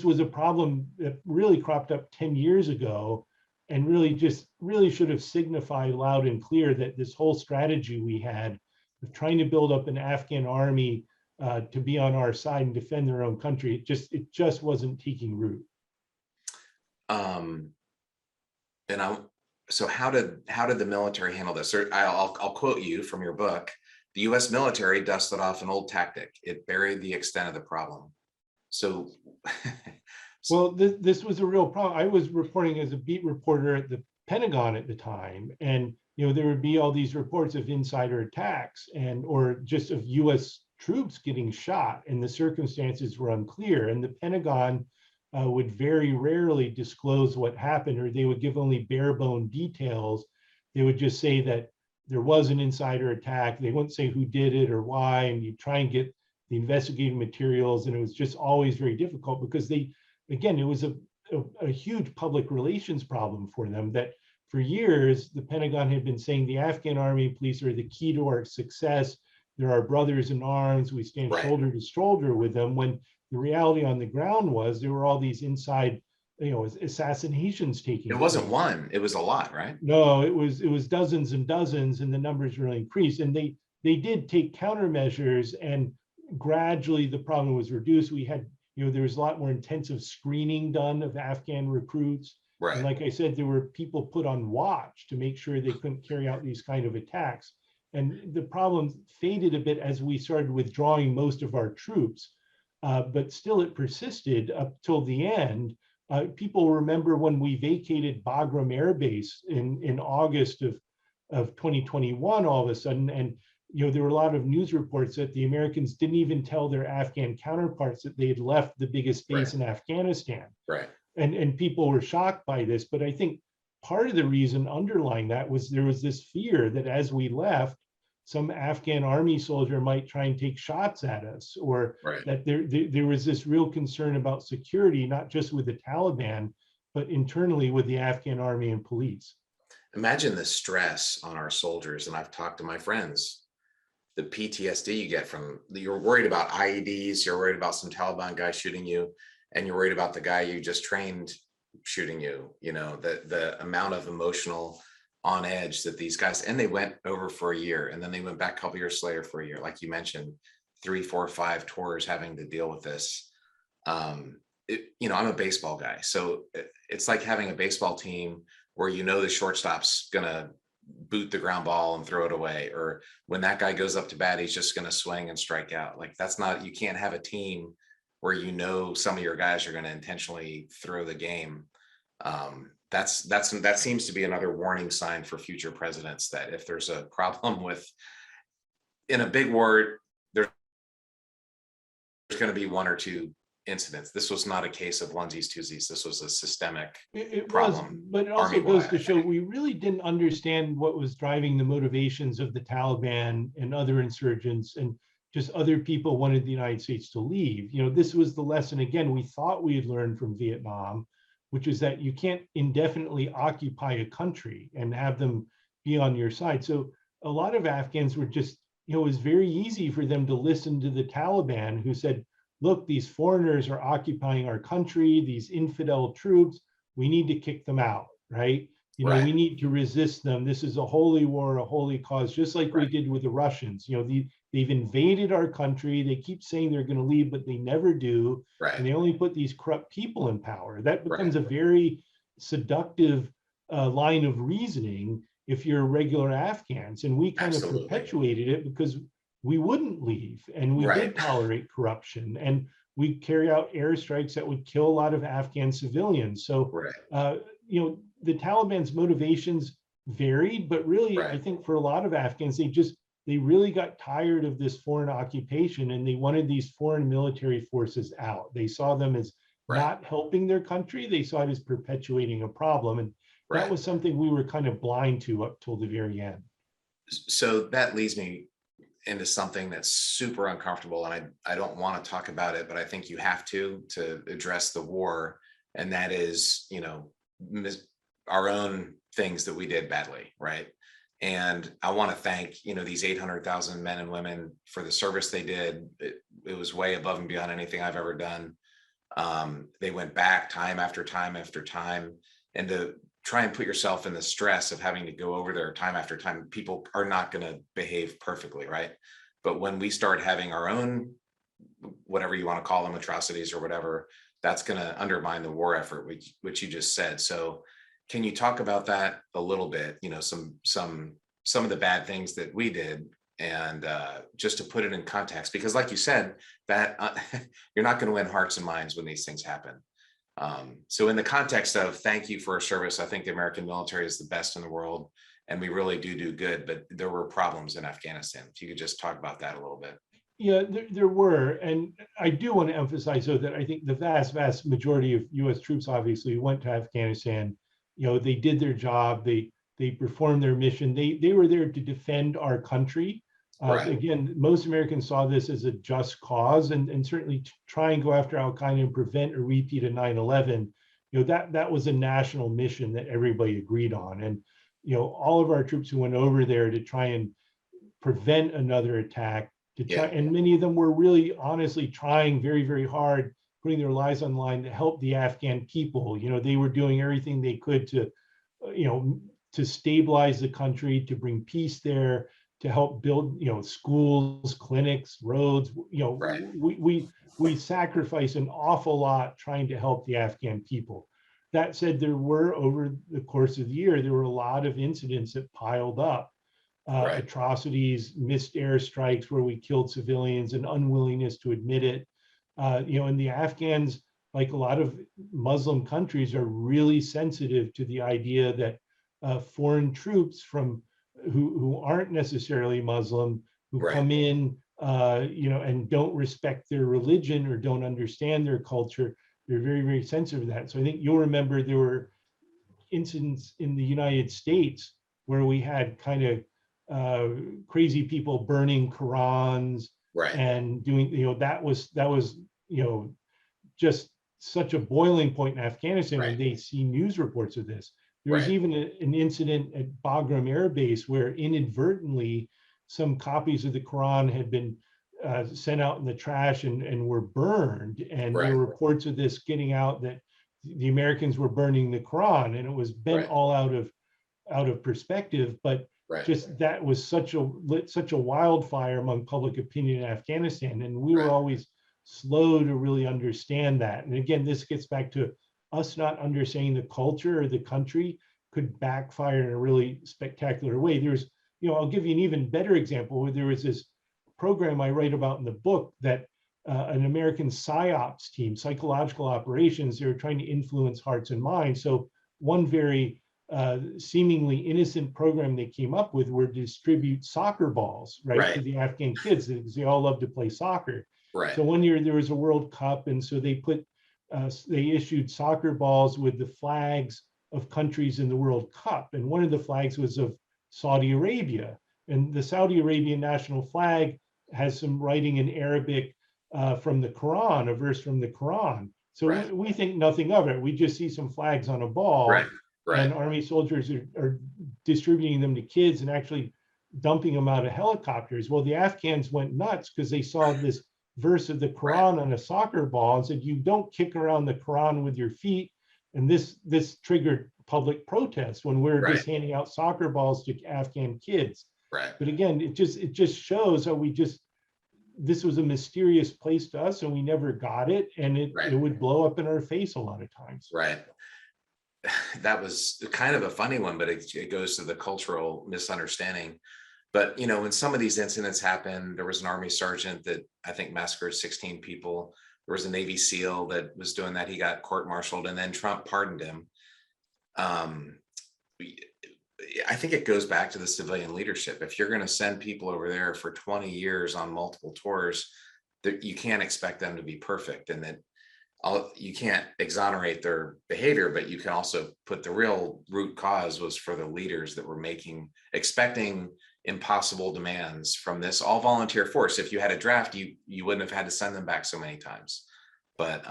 was a problem that really cropped up 10 years ago, and really should have signified loud and clear that this whole strategy we had of trying to build up an Afghan army to be on our side and defend their own country, it just wasn't taking root. So how did the military handle this? Or I'll quote you from your book. The US military dusted off an old tactic. It buried the extent of the problem. So Well, this was a real problem. I was reporting as a beat reporter at the Pentagon at the time, and there would be all these reports of insider attacks and or just of U.S. troops getting shot, and the circumstances were unclear. And the Pentagon would very rarely disclose what happened, or they would give only bare bone details. They would just say that there was an insider attack. They wouldn't say who did it or why, and you try and get the investigative materials, and it was just always very difficult because again, it was a huge public relations problem for them that for years, the Pentagon had been saying the Afghan army and police are the key to our success. They're our brothers in arms. We stand shoulder to shoulder with them. When the reality on the ground was there were all these inside, assassinations taking place. It wasn't one, it was a lot, right? No, it was dozens and dozens, and the numbers really increased. And they did take countermeasures, and gradually the problem was reduced. We had there was a lot more intensive screening done of Afghan recruits. Right. And like I said, there were people put on watch to make sure they couldn't carry out these kind of attacks. And the problem faded a bit as we started withdrawing most of our troops, but still it persisted up till the end. People remember when we vacated Bagram Air Base in August of 2021 all of a sudden, and there were a lot of news reports that the Americans didn't even tell their Afghan counterparts that they had left the biggest base in Afghanistan. Right. And people were shocked by this. But I think part of the reason underlying that was there was this fear that as we left, some Afghan army soldier might try and take shots at us, or that there was this real concern about security, not just with the Taliban, but internally with the Afghan army and police. Imagine the stress on our soldiers. And I've talked to my friends, the PTSD you get from, you're worried about IEDs, you're worried about some Taliban guy shooting you, and you're worried about the guy you just trained shooting you, the amount of emotional on edge that these guys, and they went over for a year, and then they went back a couple years later for a year, like you mentioned, 3, 4, 5 tours having to deal with this. I'm a baseball guy, so it's like having a baseball team where the shortstop's gonna boot the ground ball and throw it away, or when that guy goes up to bat, he's just going to swing and strike out. Like you can't have a team where some of your guys are going to intentionally throw the game. That seems to be another warning sign for future presidents, that if there's a problem in a big war, there's going to be 1 or 2 incidents. This was not a case of onesies, twosies. This was a systemic problem. But it also goes to show we really didn't understand what was driving the motivations of the Taliban and other insurgents, and just other people wanted the United States to leave. This was the lesson, again, we thought we had learned from Vietnam, which is that you can't indefinitely occupy a country and have them be on your side. So a lot of Afghans were just, it was very easy for them to listen to the Taliban, who said, look, these foreigners are occupying our country, these infidel troops, we need to kick them out, right? We need to resist them. This is a holy war, a holy cause, just like we did with the Russians. They've invaded our country. They keep saying they're going to leave, but they never do. And they only put these corrupt people in power. That becomes a very seductive line of reasoning if you're regular Afghans. And we kind of perpetuated it because we wouldn't leave, and we did tolerate corruption, and we carry out airstrikes that would kill a lot of Afghan civilians. So, the Taliban's motivations varied, but really, I think for a lot of Afghans, they really got tired of this foreign occupation, and they wanted these foreign military forces out. They saw them as not helping their country. They saw it as perpetuating a problem, and that was something we were kind of blind to up till the very end. So that leads me into something that's super uncomfortable, and I don't want to talk about it, but I think you have to address the war, and that is, our own things that we did badly, right? And I want to thank, these 800,000 men and women for the service they did. It was way above and beyond anything I've ever done. They went back time after time after time, and to try and put yourself in the stress of having to go over there time after time, people are not going to behave perfectly, right? But when we start having our own, whatever you want to call them, atrocities or whatever, that's going to undermine the war effort, which you just said. So can you talk about that a little bit? Some of the bad things that we did, and just to put it in context, because like you said, that you're not going to win hearts and minds when these things happen. So in the context of thank you for our service, I think the American military is the best in the world, and we really do good, but there were problems in Afghanistan. If you could just talk about that a little bit. Yeah, there were. And I do want to emphasize, though, that I think the vast majority of US troops obviously went to Afghanistan. They did their job, they performed their mission. They were there to defend our country. Right. Again, most Americans saw this as a just cause, and certainly to try and go after Al Qaeda and prevent a repeat of 9/11. That was a national mission that everybody agreed on. And all of our troops who went over there to try and prevent another attack, to try, and many of them were really honestly trying very hard, putting their lives on the line to help the Afghan people. They were doing everything they could to to stabilize the country, to bring peace there, to help build schools, clinics, roads. Right. We sacrifice an awful lot trying to help the Afghan people. That said, there were, over the course of the year, there were a lot of incidents that piled up. Right. Atrocities, missed airstrikes where we killed civilians, and unwillingness to admit it. And the Afghans, like a lot of Muslim countries, are really sensitive to the idea that foreign troops from who aren't necessarily Muslim, who Right. come in, and don't respect their religion or don't understand their culture, they're very sensitive to that. So I think you'll remember there were incidents in the United States where we had kind of crazy people burning Qurans, Right. and doing, that was just such a boiling point in Afghanistan. Right. When they see news reports of this. There was Right. even an incident at Bagram Air Base where inadvertently some copies of the Quran had been sent out in the trash and were burned. And Right. there were reports of this getting out, that the Americans were burning the Quran, and it was bent Right. all out of perspective. But Right. just that was such a wildfire among public opinion in Afghanistan, and we were Right. always slow to really understand that. And again, this gets back to us not understanding the culture or the country could backfire in a really spectacular way. There's, I'll give you an even better example, where there was this program I write about in the book that an American PSYOPs team, psychological operations, they were trying to influence hearts and minds. So one very seemingly innocent program they came up with were to distribute soccer balls, right, to the Afghan kids, because they all love to play soccer. Right. So one year there was a World Cup, and so they issued soccer balls with the flags of countries in the World Cup, and one of the flags was of Saudi Arabia, and the Saudi Arabian national flag has some writing in Arabic from the Quran, a verse from the Quran. So we think nothing of it. We just see some flags on a ball. Right. Right. And Army soldiers are distributing them to kids and actually dumping them out of helicopters. Well, the Afghans went nuts because they saw this verse of the Quran on a soccer ball and said, "You don't kick around the Quran with your feet." And this triggered public protest when we're just handing out soccer balls to Afghan kids. Right. But again, it just shows how this was a mysterious place to us, and we never got it, and it would blow up in our face a lot of times. Right. That was kind of a funny one, but it goes to the cultural misunderstanding. But when some of these incidents happened, there was an Army sergeant that I think massacred 16 people. There was a Navy SEAL that was doing that. He got court-martialed, and then Trump pardoned him. I think it goes back to the civilian leadership. If you're going to send people over there for 20 years on multiple tours, that you can't expect them to be perfect, and that you can't exonerate their behavior, but you can also put the real root cause was for the leaders that were expecting impossible demands from this all volunteer force. If you had a draft, you wouldn't have had to send them back so many times. But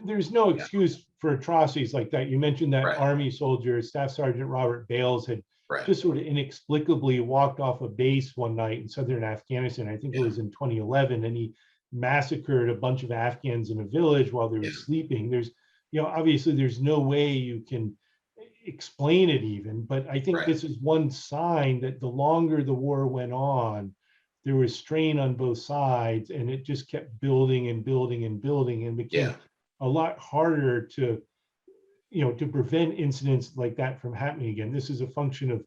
there's no excuse for atrocities like that. You mentioned that Army soldier, Staff Sergeant Robert Bales, had just sort of inexplicably walked off a base one night in southern Afghanistan. I think it was in 2011, and he massacred a bunch of Afghans in a village while they were sleeping. There's, obviously there's no way you can explain it even, but I think this is one sign that the longer the war went on, there was strain on both sides, and it just kept building and building and building, and became a lot harder to prevent incidents like that from happening again. This is a function of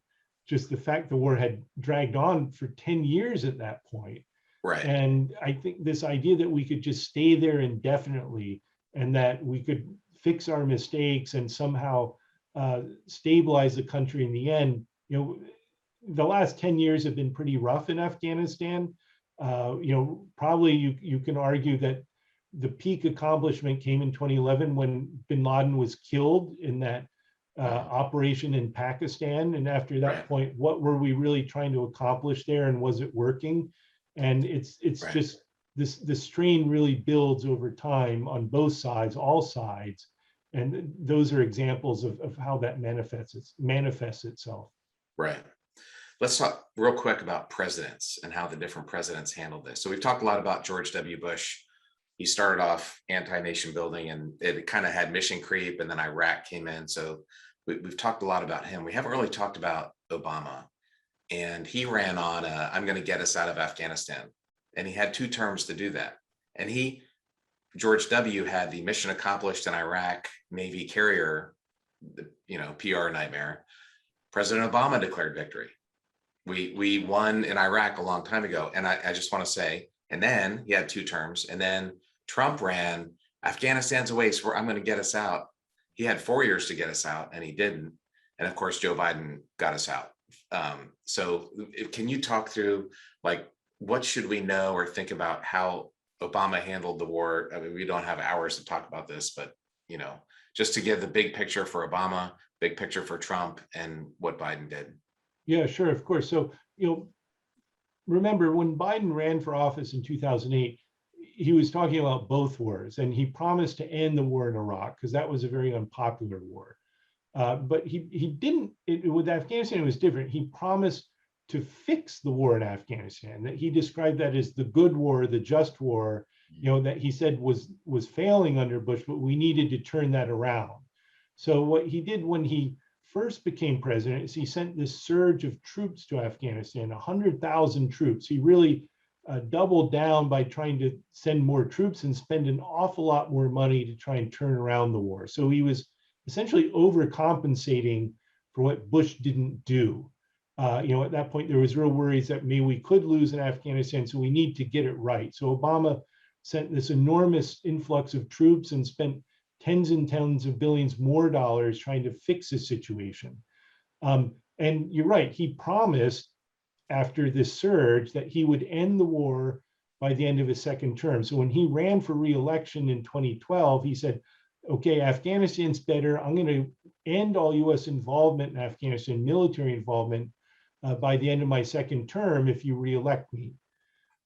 just the fact the war had dragged on for 10 years at that point. Right. And I think this idea that we could just stay there indefinitely, and that we could fix our mistakes and somehow stabilize the country in the end. The last 10 years have been pretty rough in Afghanistan. Probably you can argue that the peak accomplishment came in 2011 when bin Laden was killed in that operation in Pakistan. And after that point, what were we really trying to accomplish there, and was it working? And it's just the strain really builds over time on both sides, all sides. And those are examples of how that manifests itself. Right. Let's talk real quick about presidents and how the different presidents handled this. So we've talked a lot about George W. Bush. He started off anti-nation building, and it kind of had mission creep, and then Iraq came in. So we've talked a lot about him. We haven't really talked about Obama, and he ran on I'm going to get us out of Afghanistan, and he had 2 terms to do that. And George W. had the mission accomplished in Iraq, Navy carrier, PR nightmare. President Obama declared victory. We won in Iraq a long time ago. And I just want to say, and then he had 2 terms, and then Trump ran, Afghanistan's a waste, where I'm going to get us out. He had 4 years to get us out, and he didn't. And of course, Joe Biden got us out. So can you talk through, like, what should we know or think about how Obama handled the war? I mean, we don't have hours to talk about this, but, just to give the big picture for Obama, big picture for Trump, and what Biden did. Yeah, sure, of course. So, remember when Biden ran for office in 2008, he was talking about both wars, and he promised to end the war in Iraq because that was a very unpopular war. But he didn't. With Afghanistan, it was different. He promised to fix the war in Afghanistan. That he described that as the good war, the just war. That he said was failing under Bush, but we needed to turn that around. So what he did when he first became president is he sent this surge of troops to Afghanistan, 100,000 troops. He really doubled down by trying to send more troops and spend an awful lot more money to try and turn around the war. So he was essentially overcompensating for what Bush didn't do. At that point, there was real worries that maybe we could lose in Afghanistan, so we need to get it right. So Obama sent this enormous influx of troops and spent tens and tens of billions more dollars trying to fix the situation. And you're right, he promised after this surge that he would end the war by the end of his second term. So when he ran for re-election in 2012, he said, okay, Afghanistan's better. I'm going to end all US involvement in Afghanistan, military involvement, by the end of my second term if you re-elect me.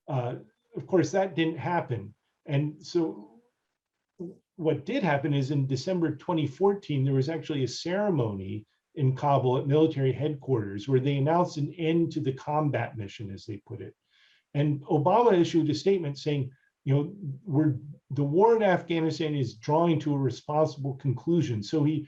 Of course, that didn't happen. And so what did happen is in December 2014, there was actually a ceremony in Kabul at military headquarters where they announced an end to the combat mission, as they put it. And Obama issued a statement saying, the war in Afghanistan is drawing to a responsible conclusion. So he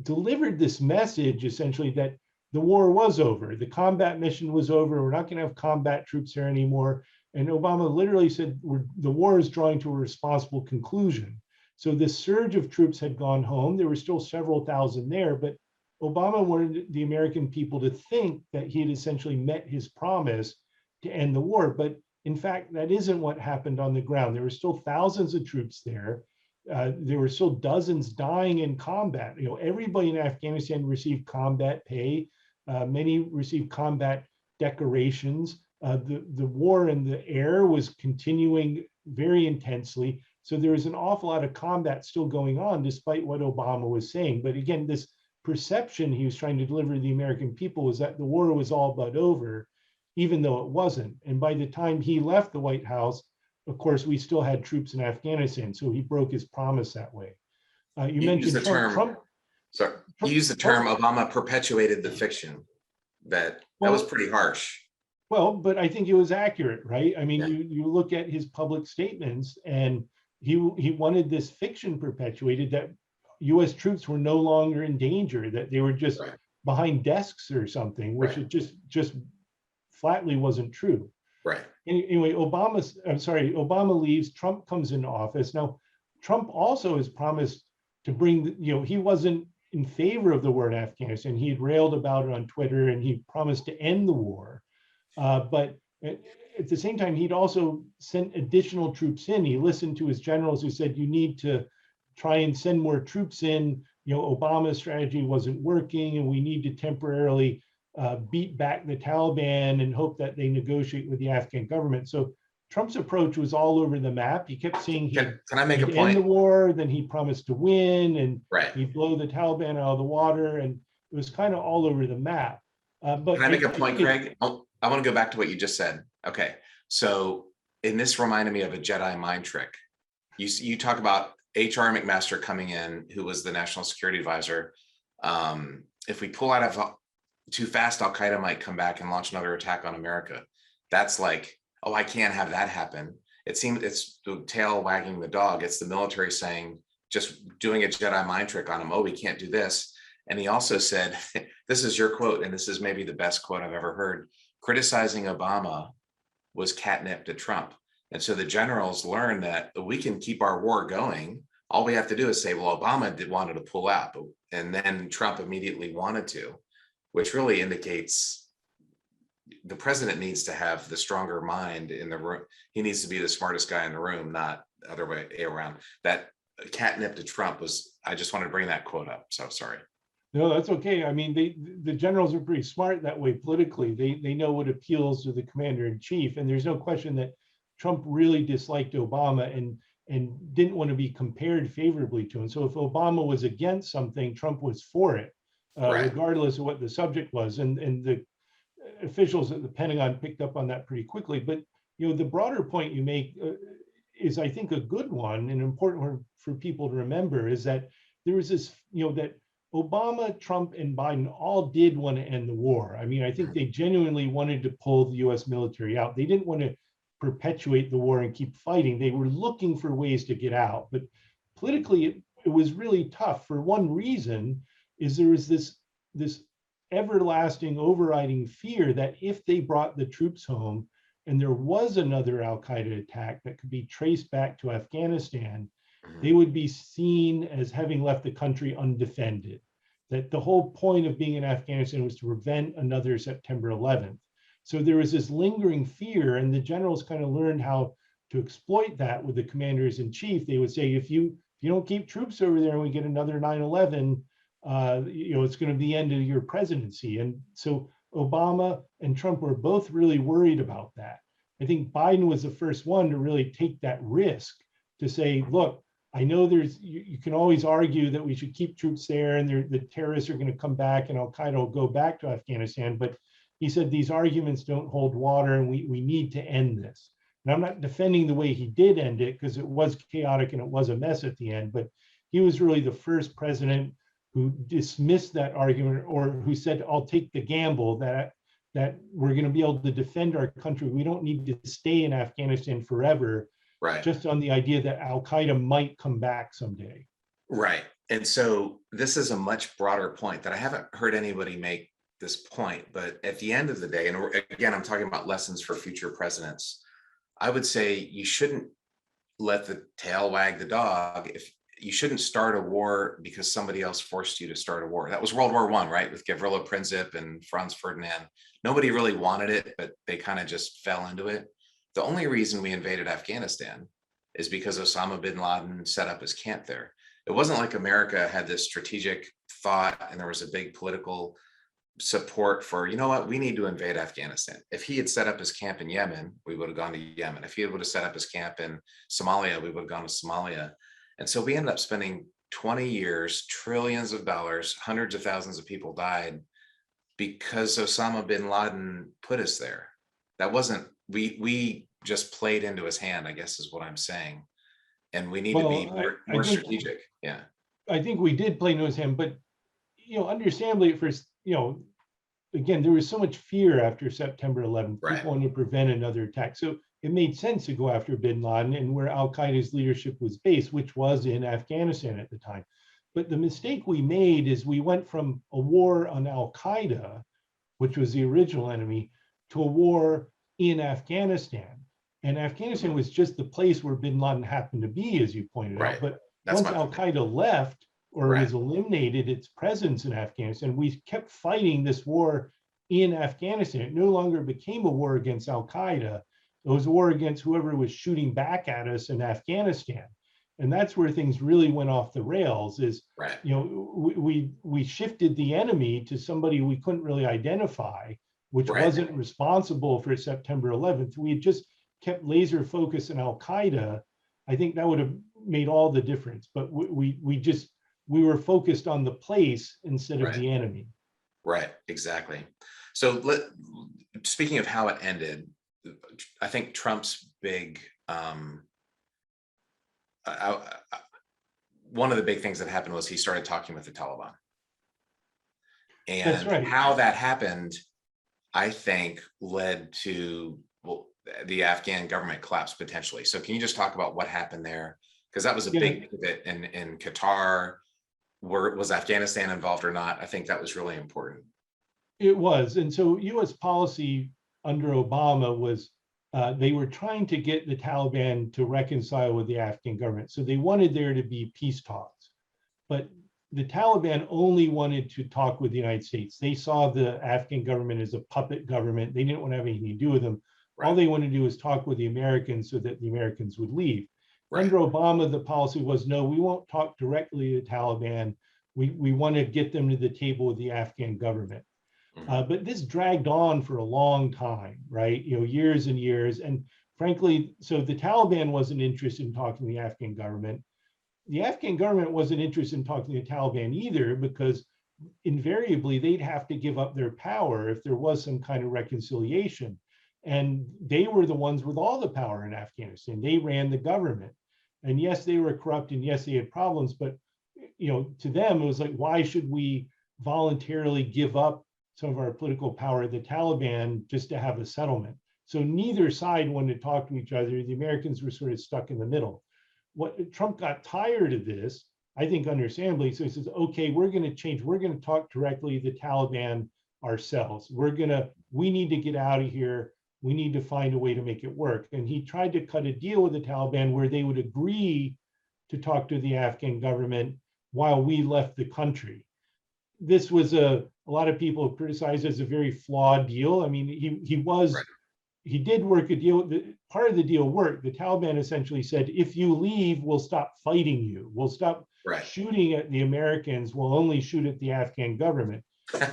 delivered this message essentially that the war was over, the combat mission was over, we're not going to have combat troops there anymore. And Obama literally said, the war is drawing to a responsible conclusion. So this surge of troops had gone home. There were still several thousand there, but Obama wanted the American people to think that he had essentially met his promise to end the war. But in fact, that isn't what happened on the ground. There were still thousands of troops there. There were still dozens dying in combat. Everybody in Afghanistan received combat pay. Many received combat decorations. The war in the air was continuing very intensely. So there was an awful lot of combat still going on, despite what Obama was saying. But again, this perception he was trying to deliver to the American people was that the war was all but over, even though it wasn't. And by the time he left the White House, of course, we still had troops in Afghanistan. So he broke his promise that way. You mentioned Trump. He used the term Obama perpetuated the fiction. That was pretty harsh. Well, but I think it was accurate, right? I mean, you look at his public statements, and he wanted this fiction perpetuated that U.S. troops were no longer in danger, that they were just behind desks or something, which it just flatly wasn't true. Right. Anyway, Obama leaves, Trump comes into office. Now, Trump also has promised to bring, he wasn't in favor of the war in Afghanistan. He had railed about it on Twitter, and he promised to end the war. But at the same time, he'd also sent additional troops in. He listened to his generals who said, you need to try and send more troops in. Obama's strategy wasn't working, and we need to temporarily beat back the Taliban and hope that they negotiate with the Afghan government. So Trump's approach was all over the map. He kept saying Can I make a he'd end the point? war, then he promised to win, and Right. he'd blow the Taliban out of the water, and it was kind of all over the map. But Can I make a I point, think Craig? I want to go back to what you just said. Okay. So, and this reminded me of a Jedi mind trick. You talk about H.R. McMaster coming in, who was the national security advisor. If we pull out of too fast, Al Qaeda might come back and launch another attack on America. That's like, oh, I can't have that happen. It seems it's the tail wagging the dog. It's the military saying, just doing a Jedi mind trick on him. Oh, we can't do this. And he also said, this is your quote, and this is maybe the best quote I've ever heard. Criticizing Obama was catnip to Trump. And so the generals learned that we can keep our war going. All we have to do is say, well, Obama wanted to pull out, and then Trump immediately wanted to, which really indicates the president needs to have the stronger mind in the room. He needs to be the smartest guy in the room, not the other way around. That catnip to Trump was, I just wanted to bring that quote up. So sorry. No, that's okay. I mean, the generals are pretty smart that way politically. They know what appeals to the commander in chief, and there's no question that Trump really disliked Obama and didn't want to be compared favorably to him. So if Obama was against something, Trump was for it, Right. regardless of what the subject was. And the officials at the Pentagon picked up on that pretty quickly. But the broader point you make is, I think, a good one, and important one for people to remember, is that there was this, that Obama, Trump, and Biden all did want to end the war. I mean, I think they genuinely wanted to pull the US military out. They didn't want to perpetuate the war and keep fighting. They were looking for ways to get out. But politically, it was really tough. For one reason is there was this everlasting overriding fear that if they brought the troops home and there was another Al-Qaeda attack that could be traced back to Afghanistan, they would be seen as having left the country undefended. That the whole point of being in Afghanistan was to prevent another September 11th. So there was this lingering fear, and the generals kind of learned how to exploit that with the commanders in chief. They would say, if you don't keep troops over there and we get another 9/11, it's going to be the end of your presidency. And so Obama and Trump were both really worried about that. I think Biden was the first one to really take that risk to say, look, I know you can always argue that we should keep troops there and the terrorists are going to come back and Al-Qaeda will go back to Afghanistan. But he said these arguments don't hold water and we need to end this. And I'm not defending the way he did end it, because it was chaotic and it was a mess at the end, but he was really the first president who dismissed that argument, or who said, I'll take the gamble that we're going to be able to defend our country. We don't need to stay in Afghanistan forever. Right. Just on the idea that Al-Qaeda might come back someday. Right. And so this is a much broader point that I haven't heard anybody make this point, but at the end of the day, and again, I'm talking about lessons for future presidents, I would say you shouldn't let the tail wag the dog. If you shouldn't start a war because somebody else forced you to start a war. That was World War I, right? With Gavrilo Princip and Franz Ferdinand. Nobody really wanted it, but they kind of just fell into it. The only reason we invaded Afghanistan is because Osama bin Laden set up his camp there. It wasn't like America had this strategic thought and there was a big political support for, you know what, we need to invade Afghanistan. If he had set up his camp in Yemen, we would have gone to Yemen. If he would have set up his camp in Somalia, we would have gone to Somalia. And so we ended up spending 20 years, trillions of dollars, hundreds of thousands of people died because Osama bin Laden put us there. That wasn't, we just played into his hand, I guess is what I'm saying. And we need to be more strategic. Yeah. I think we did play into his hand, but, understandably at first, again, there was so much fear after September 11th. Right. People wanted to prevent another attack. So it made sense to go after bin Laden and where Al-Qaeda's leadership was based, which was in Afghanistan at the time. But the mistake we made is we went from a war on Al-Qaeda, which was the original enemy, to a war in Afghanistan. And Afghanistan was just the place where bin Laden happened to be, as you pointed out. But once Al-Qaeda left or was eliminated its presence in Afghanistan, we kept fighting this war in Afghanistan. It no longer became a war against Al-Qaeda. It was a war against whoever was shooting back at us in Afghanistan. And that's where things really went off the rails is, Right. we shifted the enemy to somebody we couldn't really identify, which Right. wasn't responsible for September 11th. We had just kept laser focus on Al-Qaeda. I think that would have made all the difference. But we were focused on the place instead of Right. the enemy. Right. Exactly. So speaking of how it ended, I think Trump's big one of the big things that happened was he started talking with the Taliban. That's And right. how that happened, I think, led to the Afghan government collapse potentially. So can you just talk about what happened there? Because that was a big pivot in Qatar. Was Afghanistan involved or not? I think that was really important. It was. And so US policy under Obama was they were trying to get the Taliban to reconcile with the Afghan government. So they wanted there to be peace talks. But the Taliban only wanted to talk with the United States. They saw the Afghan government as a puppet government. They didn't want to have anything to do with them. Right. All they wanted to do was talk with the Americans so that the Americans would leave. Right. Under Obama, the policy was, no, we won't talk directly to the Taliban. We want to get them to the table with the Afghan government. But this dragged on for a long time, right? Years and years. And frankly, so the Taliban wasn't interested in talking to the Afghan government. The Afghan government wasn't interested in talking to the Taliban either, because invariably they'd have to give up their power if there was some kind of reconciliation. And they were the ones with all the power in Afghanistan. They ran the government. And yes, they were corrupt, and yes, they had problems, but to them, it was like, why should we voluntarily give up some of our political power to the Taliban just to have a settlement? So neither side wanted to talk to each other. The Americans were sort of stuck in the middle. Trump got tired of this, I think understandably, so he says, okay, we're going to change. We're going to talk directly to the Taliban ourselves. We need to get out of here. We need to find a way to make it work. And he tried to cut a deal with the Taliban where they would agree to talk to the Afghan government while we left the country. This was a lot of people criticized as a very flawed deal. I mean, he did work a deal. Part of the deal worked. The Taliban essentially said, if you leave, we'll stop fighting you. We'll stop shooting at the Americans. We'll only shoot at the Afghan government.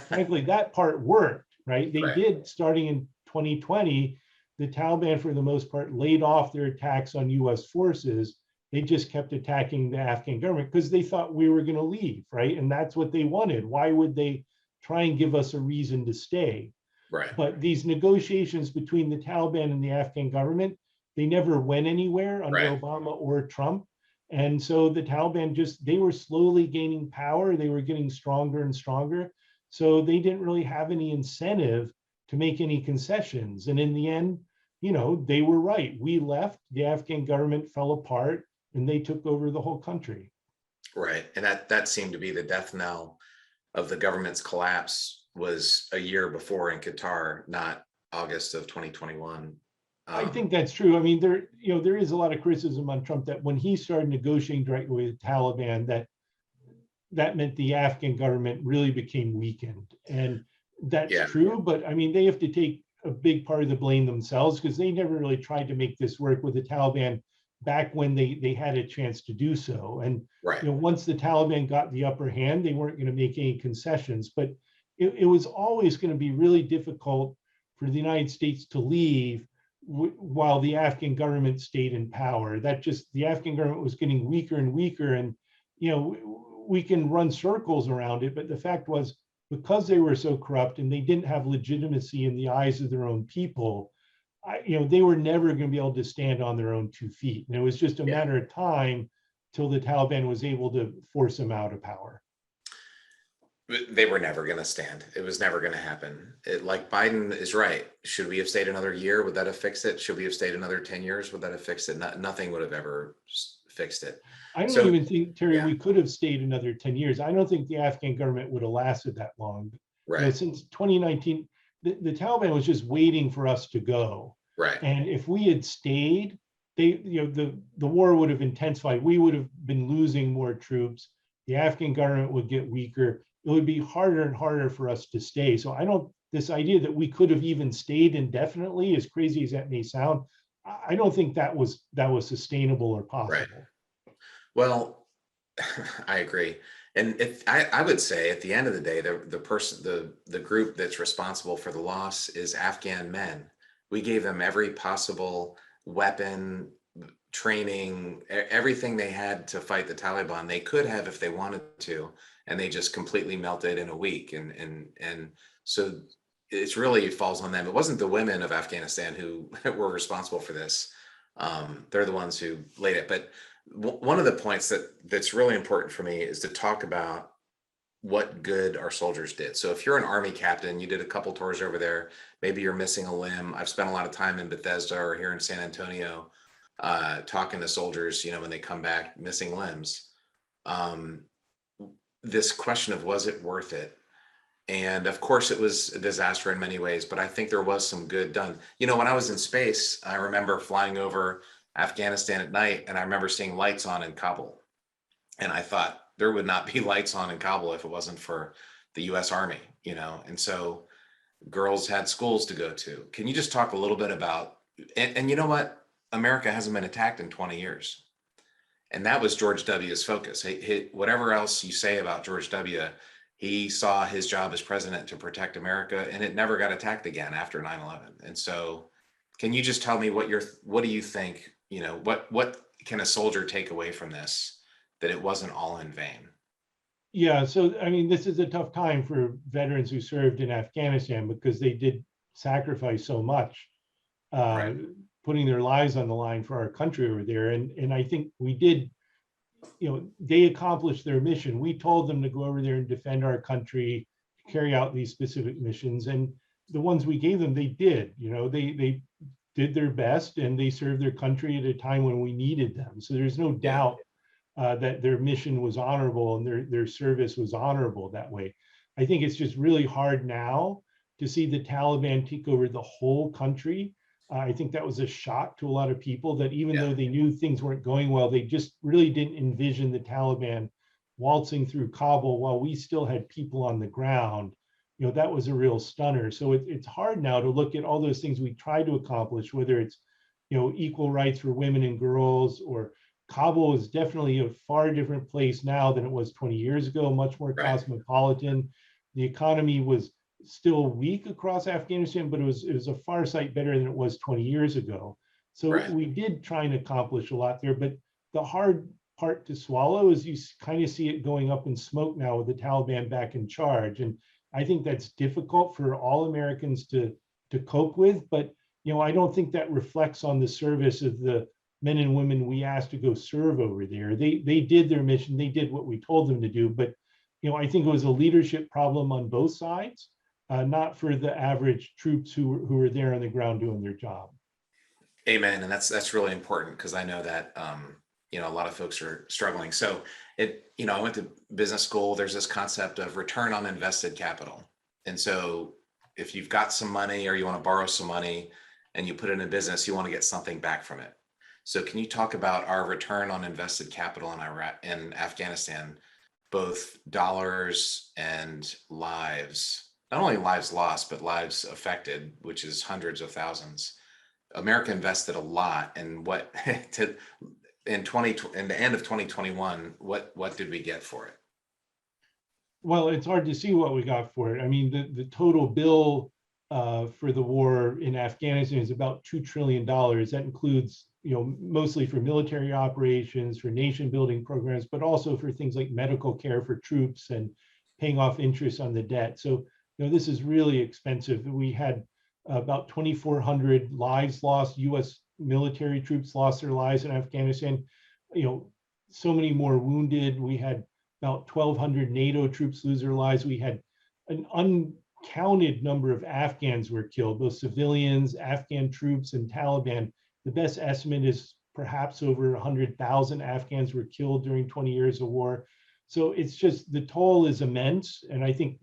Frankly, that part worked, right? They did, starting in 2020, the Taliban, for the most part, laid off their attacks on US forces. They just kept attacking the Afghan government because they thought we were going to leave, right? And that's what they wanted. Why would they try and give us a reason to stay? Right. But these negotiations between the Taliban and the Afghan government, they never went anywhere under Obama or Trump. And so the Taliban they were slowly gaining power. They were getting stronger and stronger. So they didn't really have any incentive to make any concessions. And in the end, they were right. We left, the Afghan government fell apart, and they took over the whole country. Right. And that seemed to be the death knell of the government's collapse, was a year before in Qatar, not August of 2021. I think that's true. I mean, there is a lot of criticism on Trump that when he started negotiating directly with the Taliban, that meant the Afghan government really became weakened. And that's true. But I mean, they have to take a big part of the blame themselves, because they never really tried to make this work with the Taliban back when they had a chance to do so. And once the Taliban got the upper hand, they weren't going to make any concessions. But it was always going to be really difficult for the United States to leave while the Afghan government stayed in power. The Afghan government was getting weaker and weaker. And, we can run circles around it, but the fact was, because they were so corrupt and they didn't have legitimacy in the eyes of their own people, they were never going to be able to stand on their own 2 feet. And it was just a matter of time till the Taliban was able to force them out of power. They were never going to stand. It was never going to happen. Like Biden is right. Should we have stayed another year? Would that have fixed it? Should we have stayed another 10 years? Would that have fixed it? Nothing would have ever fixed it. I don't even think, Terry, we could have stayed another 10 years. I don't think the Afghan government would have lasted that long. Right. Since 2019, the Taliban was just waiting for us to go. Right. And if we had stayed, the war would have intensified. We would have been losing more troops. The Afghan government would get weaker. It would be harder and harder for us to stay. So this idea that we could have even stayed indefinitely, as crazy as that may sound, I don't think that was sustainable or possible. Right. Well, I agree. And if I would say at the end of the day, the group that's responsible for the loss is Afghan men. We gave them every possible weapon, training, everything they had to fight the Taliban. They could have if they wanted to, and they just completely melted in a week. And so it's really falls on them. It wasn't the women of Afghanistan who were responsible for this. They're the ones who laid it. But one of the points that's really important for me is to talk about what good our soldiers did. So if you're an Army captain, you did a couple tours over there, maybe you're missing a limb. I've spent a lot of time in Bethesda or here in San Antonio, talking to soldiers, when they come back missing limbs. Um, this question of was it worth it? And of course, it was a disaster in many ways, but I think there was some good done. When I was in space, I remember flying over Afghanistan at night, and I remember seeing lights on in Kabul. And I thought there would not be lights on in Kabul if it wasn't for the US Army, and so girls had schools to go to. Can you just talk a little bit about, and you know what? America hasn't been attacked in 20 years. And that was George W.'s focus. Whatever else you say about George W., he saw his job as president to protect America, and it never got attacked again after 9/11. And so can you just tell me what do you think, what can a soldier take away from this, that it wasn't all in vain? Yeah, so I mean, this is a tough time for veterans who served in Afghanistan because they did sacrifice so much, uh, Right. putting their lives on the line for our country over there. And I think we did, they accomplished their mission. We told them to go over there and defend our country, carry out these specific missions, and the ones we gave them, they did. They did their best, and they served their country at a time when we needed them. So there's no Yeah. doubt that their mission was honorable and their service was honorable that way. I think it's just really hard now to see the Taliban take over the whole country. I think that was a shock to a lot of people, that even Yeah. though they knew things weren't going well, they just really didn't envision the Taliban waltzing through Kabul while we still had people on the ground. That was a real stunner. So it's hard now to look at all those things we tried to accomplish, whether it's equal rights for women and girls, or Kabul is definitely a far different place now than it was 20 years ago, much more Right. cosmopolitan. The economy was still weak across Afghanistan, but it was a far sight better than it was 20 years ago. So Right. we did try and accomplish a lot there, but the hard part to swallow is you kind of see it going up in smoke now with the Taliban back in charge. And I think that's difficult for all Americans to cope with, but I don't think that reflects on the service of the men and women we asked to go serve over there. They did their mission, they did what we told them to do, but I think it was a leadership problem on both sides, not for the average troops who were there on the ground doing their job. Amen. And that's really important, because I know that a lot of folks are struggling. So I went to business school. There's this concept of return on invested capital. And so if you've got some money or you want to borrow some money and you put it in a business, you want to get something back from it. So can you talk about our return on invested capital in Iraq and Afghanistan, both dollars and lives, not only lives lost, but lives affected, which is hundreds of thousands. America invested a lot, and what to in the end of 2021, what did we get for it? Well, it's hard to see what we got for it. I mean, the total bill for the war in Afghanistan is about $2 trillion. That includes, mostly for military operations, for nation building programs, but also for things like medical care for troops and paying off interest on the debt. So, this is really expensive. We had about 2,400 lives lost. U.S. military troops lost their lives in Afghanistan. So many more wounded. We had about 1,200 NATO troops lose their lives. We had an uncounted number of Afghans were killed, both civilians, Afghan troops, and Taliban. The best estimate is perhaps over 100,000 Afghans were killed during 20 years of war. So it's just, the toll is immense. And I think,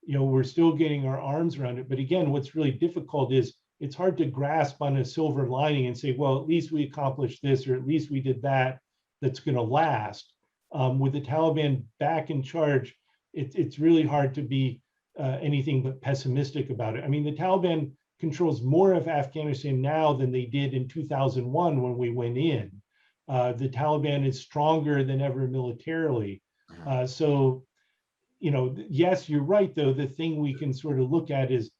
we're still getting our arms around it. But again, what's really difficult is it's hard to grasp on a silver lining and say, well, at least we accomplished this, or at least we did that, that's going to last. With the Taliban back in charge, it's really hard to be anything but pessimistic about it. I mean, the Taliban controls more of Afghanistan now than they did in 2001 when we went in. The Taliban is stronger than ever militarily. So, yes, you're right, though. The thing we can sort of look at is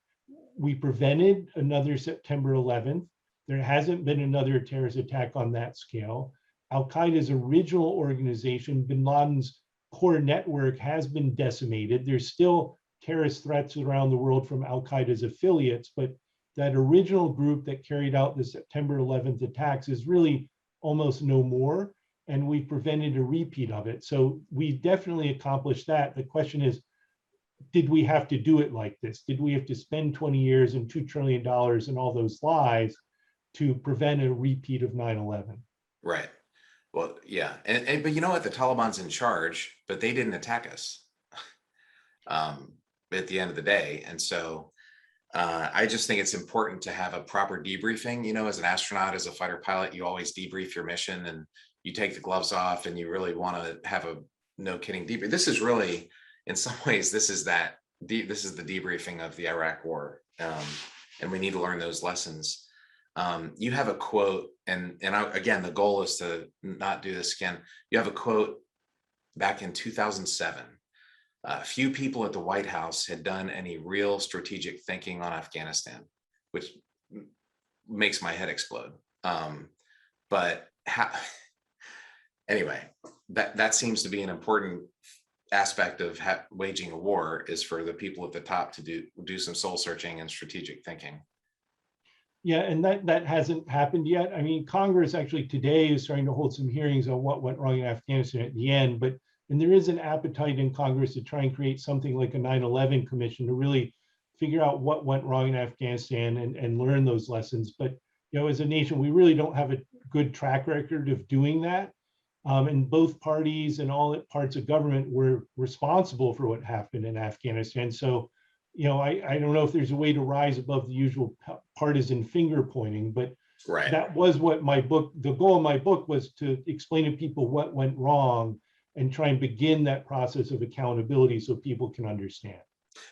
we prevented another September 11th. There hasn't been another terrorist attack on that scale. Al-Qaeda's original organization, bin Laden's core network, has been decimated. There's still terrorist threats around the world from Al-Qaeda's affiliates, but that original group that carried out the September 11th attacks is really almost no more, and we prevented a repeat of it. So we definitely accomplished that. The question is, did we have to do it like this? Did we have to spend 20 years and $2 trillion and all those lives to prevent a repeat of 9/11? Right. Well, yeah. But you know what? The Taliban's in charge, but they didn't attack us at the end of the day. And so I just think it's important to have a proper debriefing. As an astronaut, as a fighter pilot, you always debrief your mission and you take the gloves off and you really want to have a no kidding debrief. This is really, in some ways, this is the debriefing of the Iraq War. And we need to learn those lessons. You have a quote, and again, the goal is to not do this again. You have a quote back in 2007. Few people at the White House had done any real strategic thinking on Afghanistan, which makes my head explode. But anyway, that seems to be an important aspect of waging a war, is for the people at the top to do some soul searching and strategic thinking. Yeah, and that hasn't happened yet. I mean, Congress actually today is starting to hold some hearings on what went wrong in Afghanistan at the end, and there is an appetite in Congress to try and create something like a 9/11 commission to really figure out what went wrong in Afghanistan and learn those lessons. But as a nation, we really don't have a good track record of doing that. And both parties and all parts of government were responsible for what happened in Afghanistan. So, I don't know if there's a way to rise above the usual partisan finger pointing, but right. That was what the goal of my book was, to explain to people what went wrong and try and begin that process of accountability so people can understand.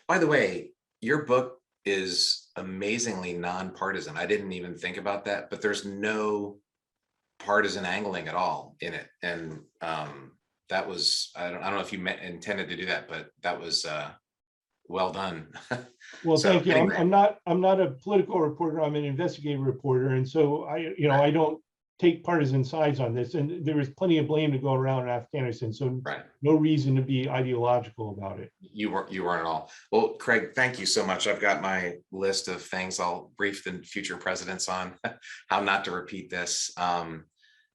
By the way, your book is amazingly nonpartisan. I didn't even think about that, but there's no partisan angling at all in it. And that was, I don't know if you intended to do that, but that was well done. Well, So, thank you. anyway. I'm not a political reporter. I'm an investigative reporter, and so I don't take partisan sides on this. And there is plenty of blame to go around in Afghanistan, so no reason to be ideological about it. You weren't at all. Well, Craig, thank you so much. I've got my list of things I'll brief the future presidents on how not to repeat this.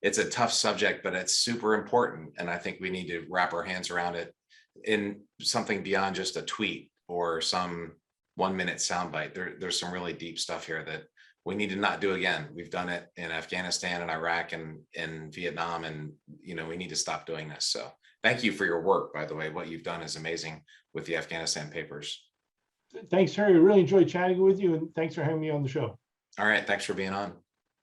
It's a tough subject, but it's super important, and I think we need to wrap our hands around it in something beyond just a tweet or some 1-minute soundbite. There's some really deep stuff here that we need to not do again. We've done it in Afghanistan and Iraq and in Vietnam, and we need to stop doing this. So thank you for your work, by the way. What you've done is amazing with the Afghanistan Papers. Thanks, Terry. I really enjoyed chatting with you, and thanks for having me on the show. All right, thanks for being on.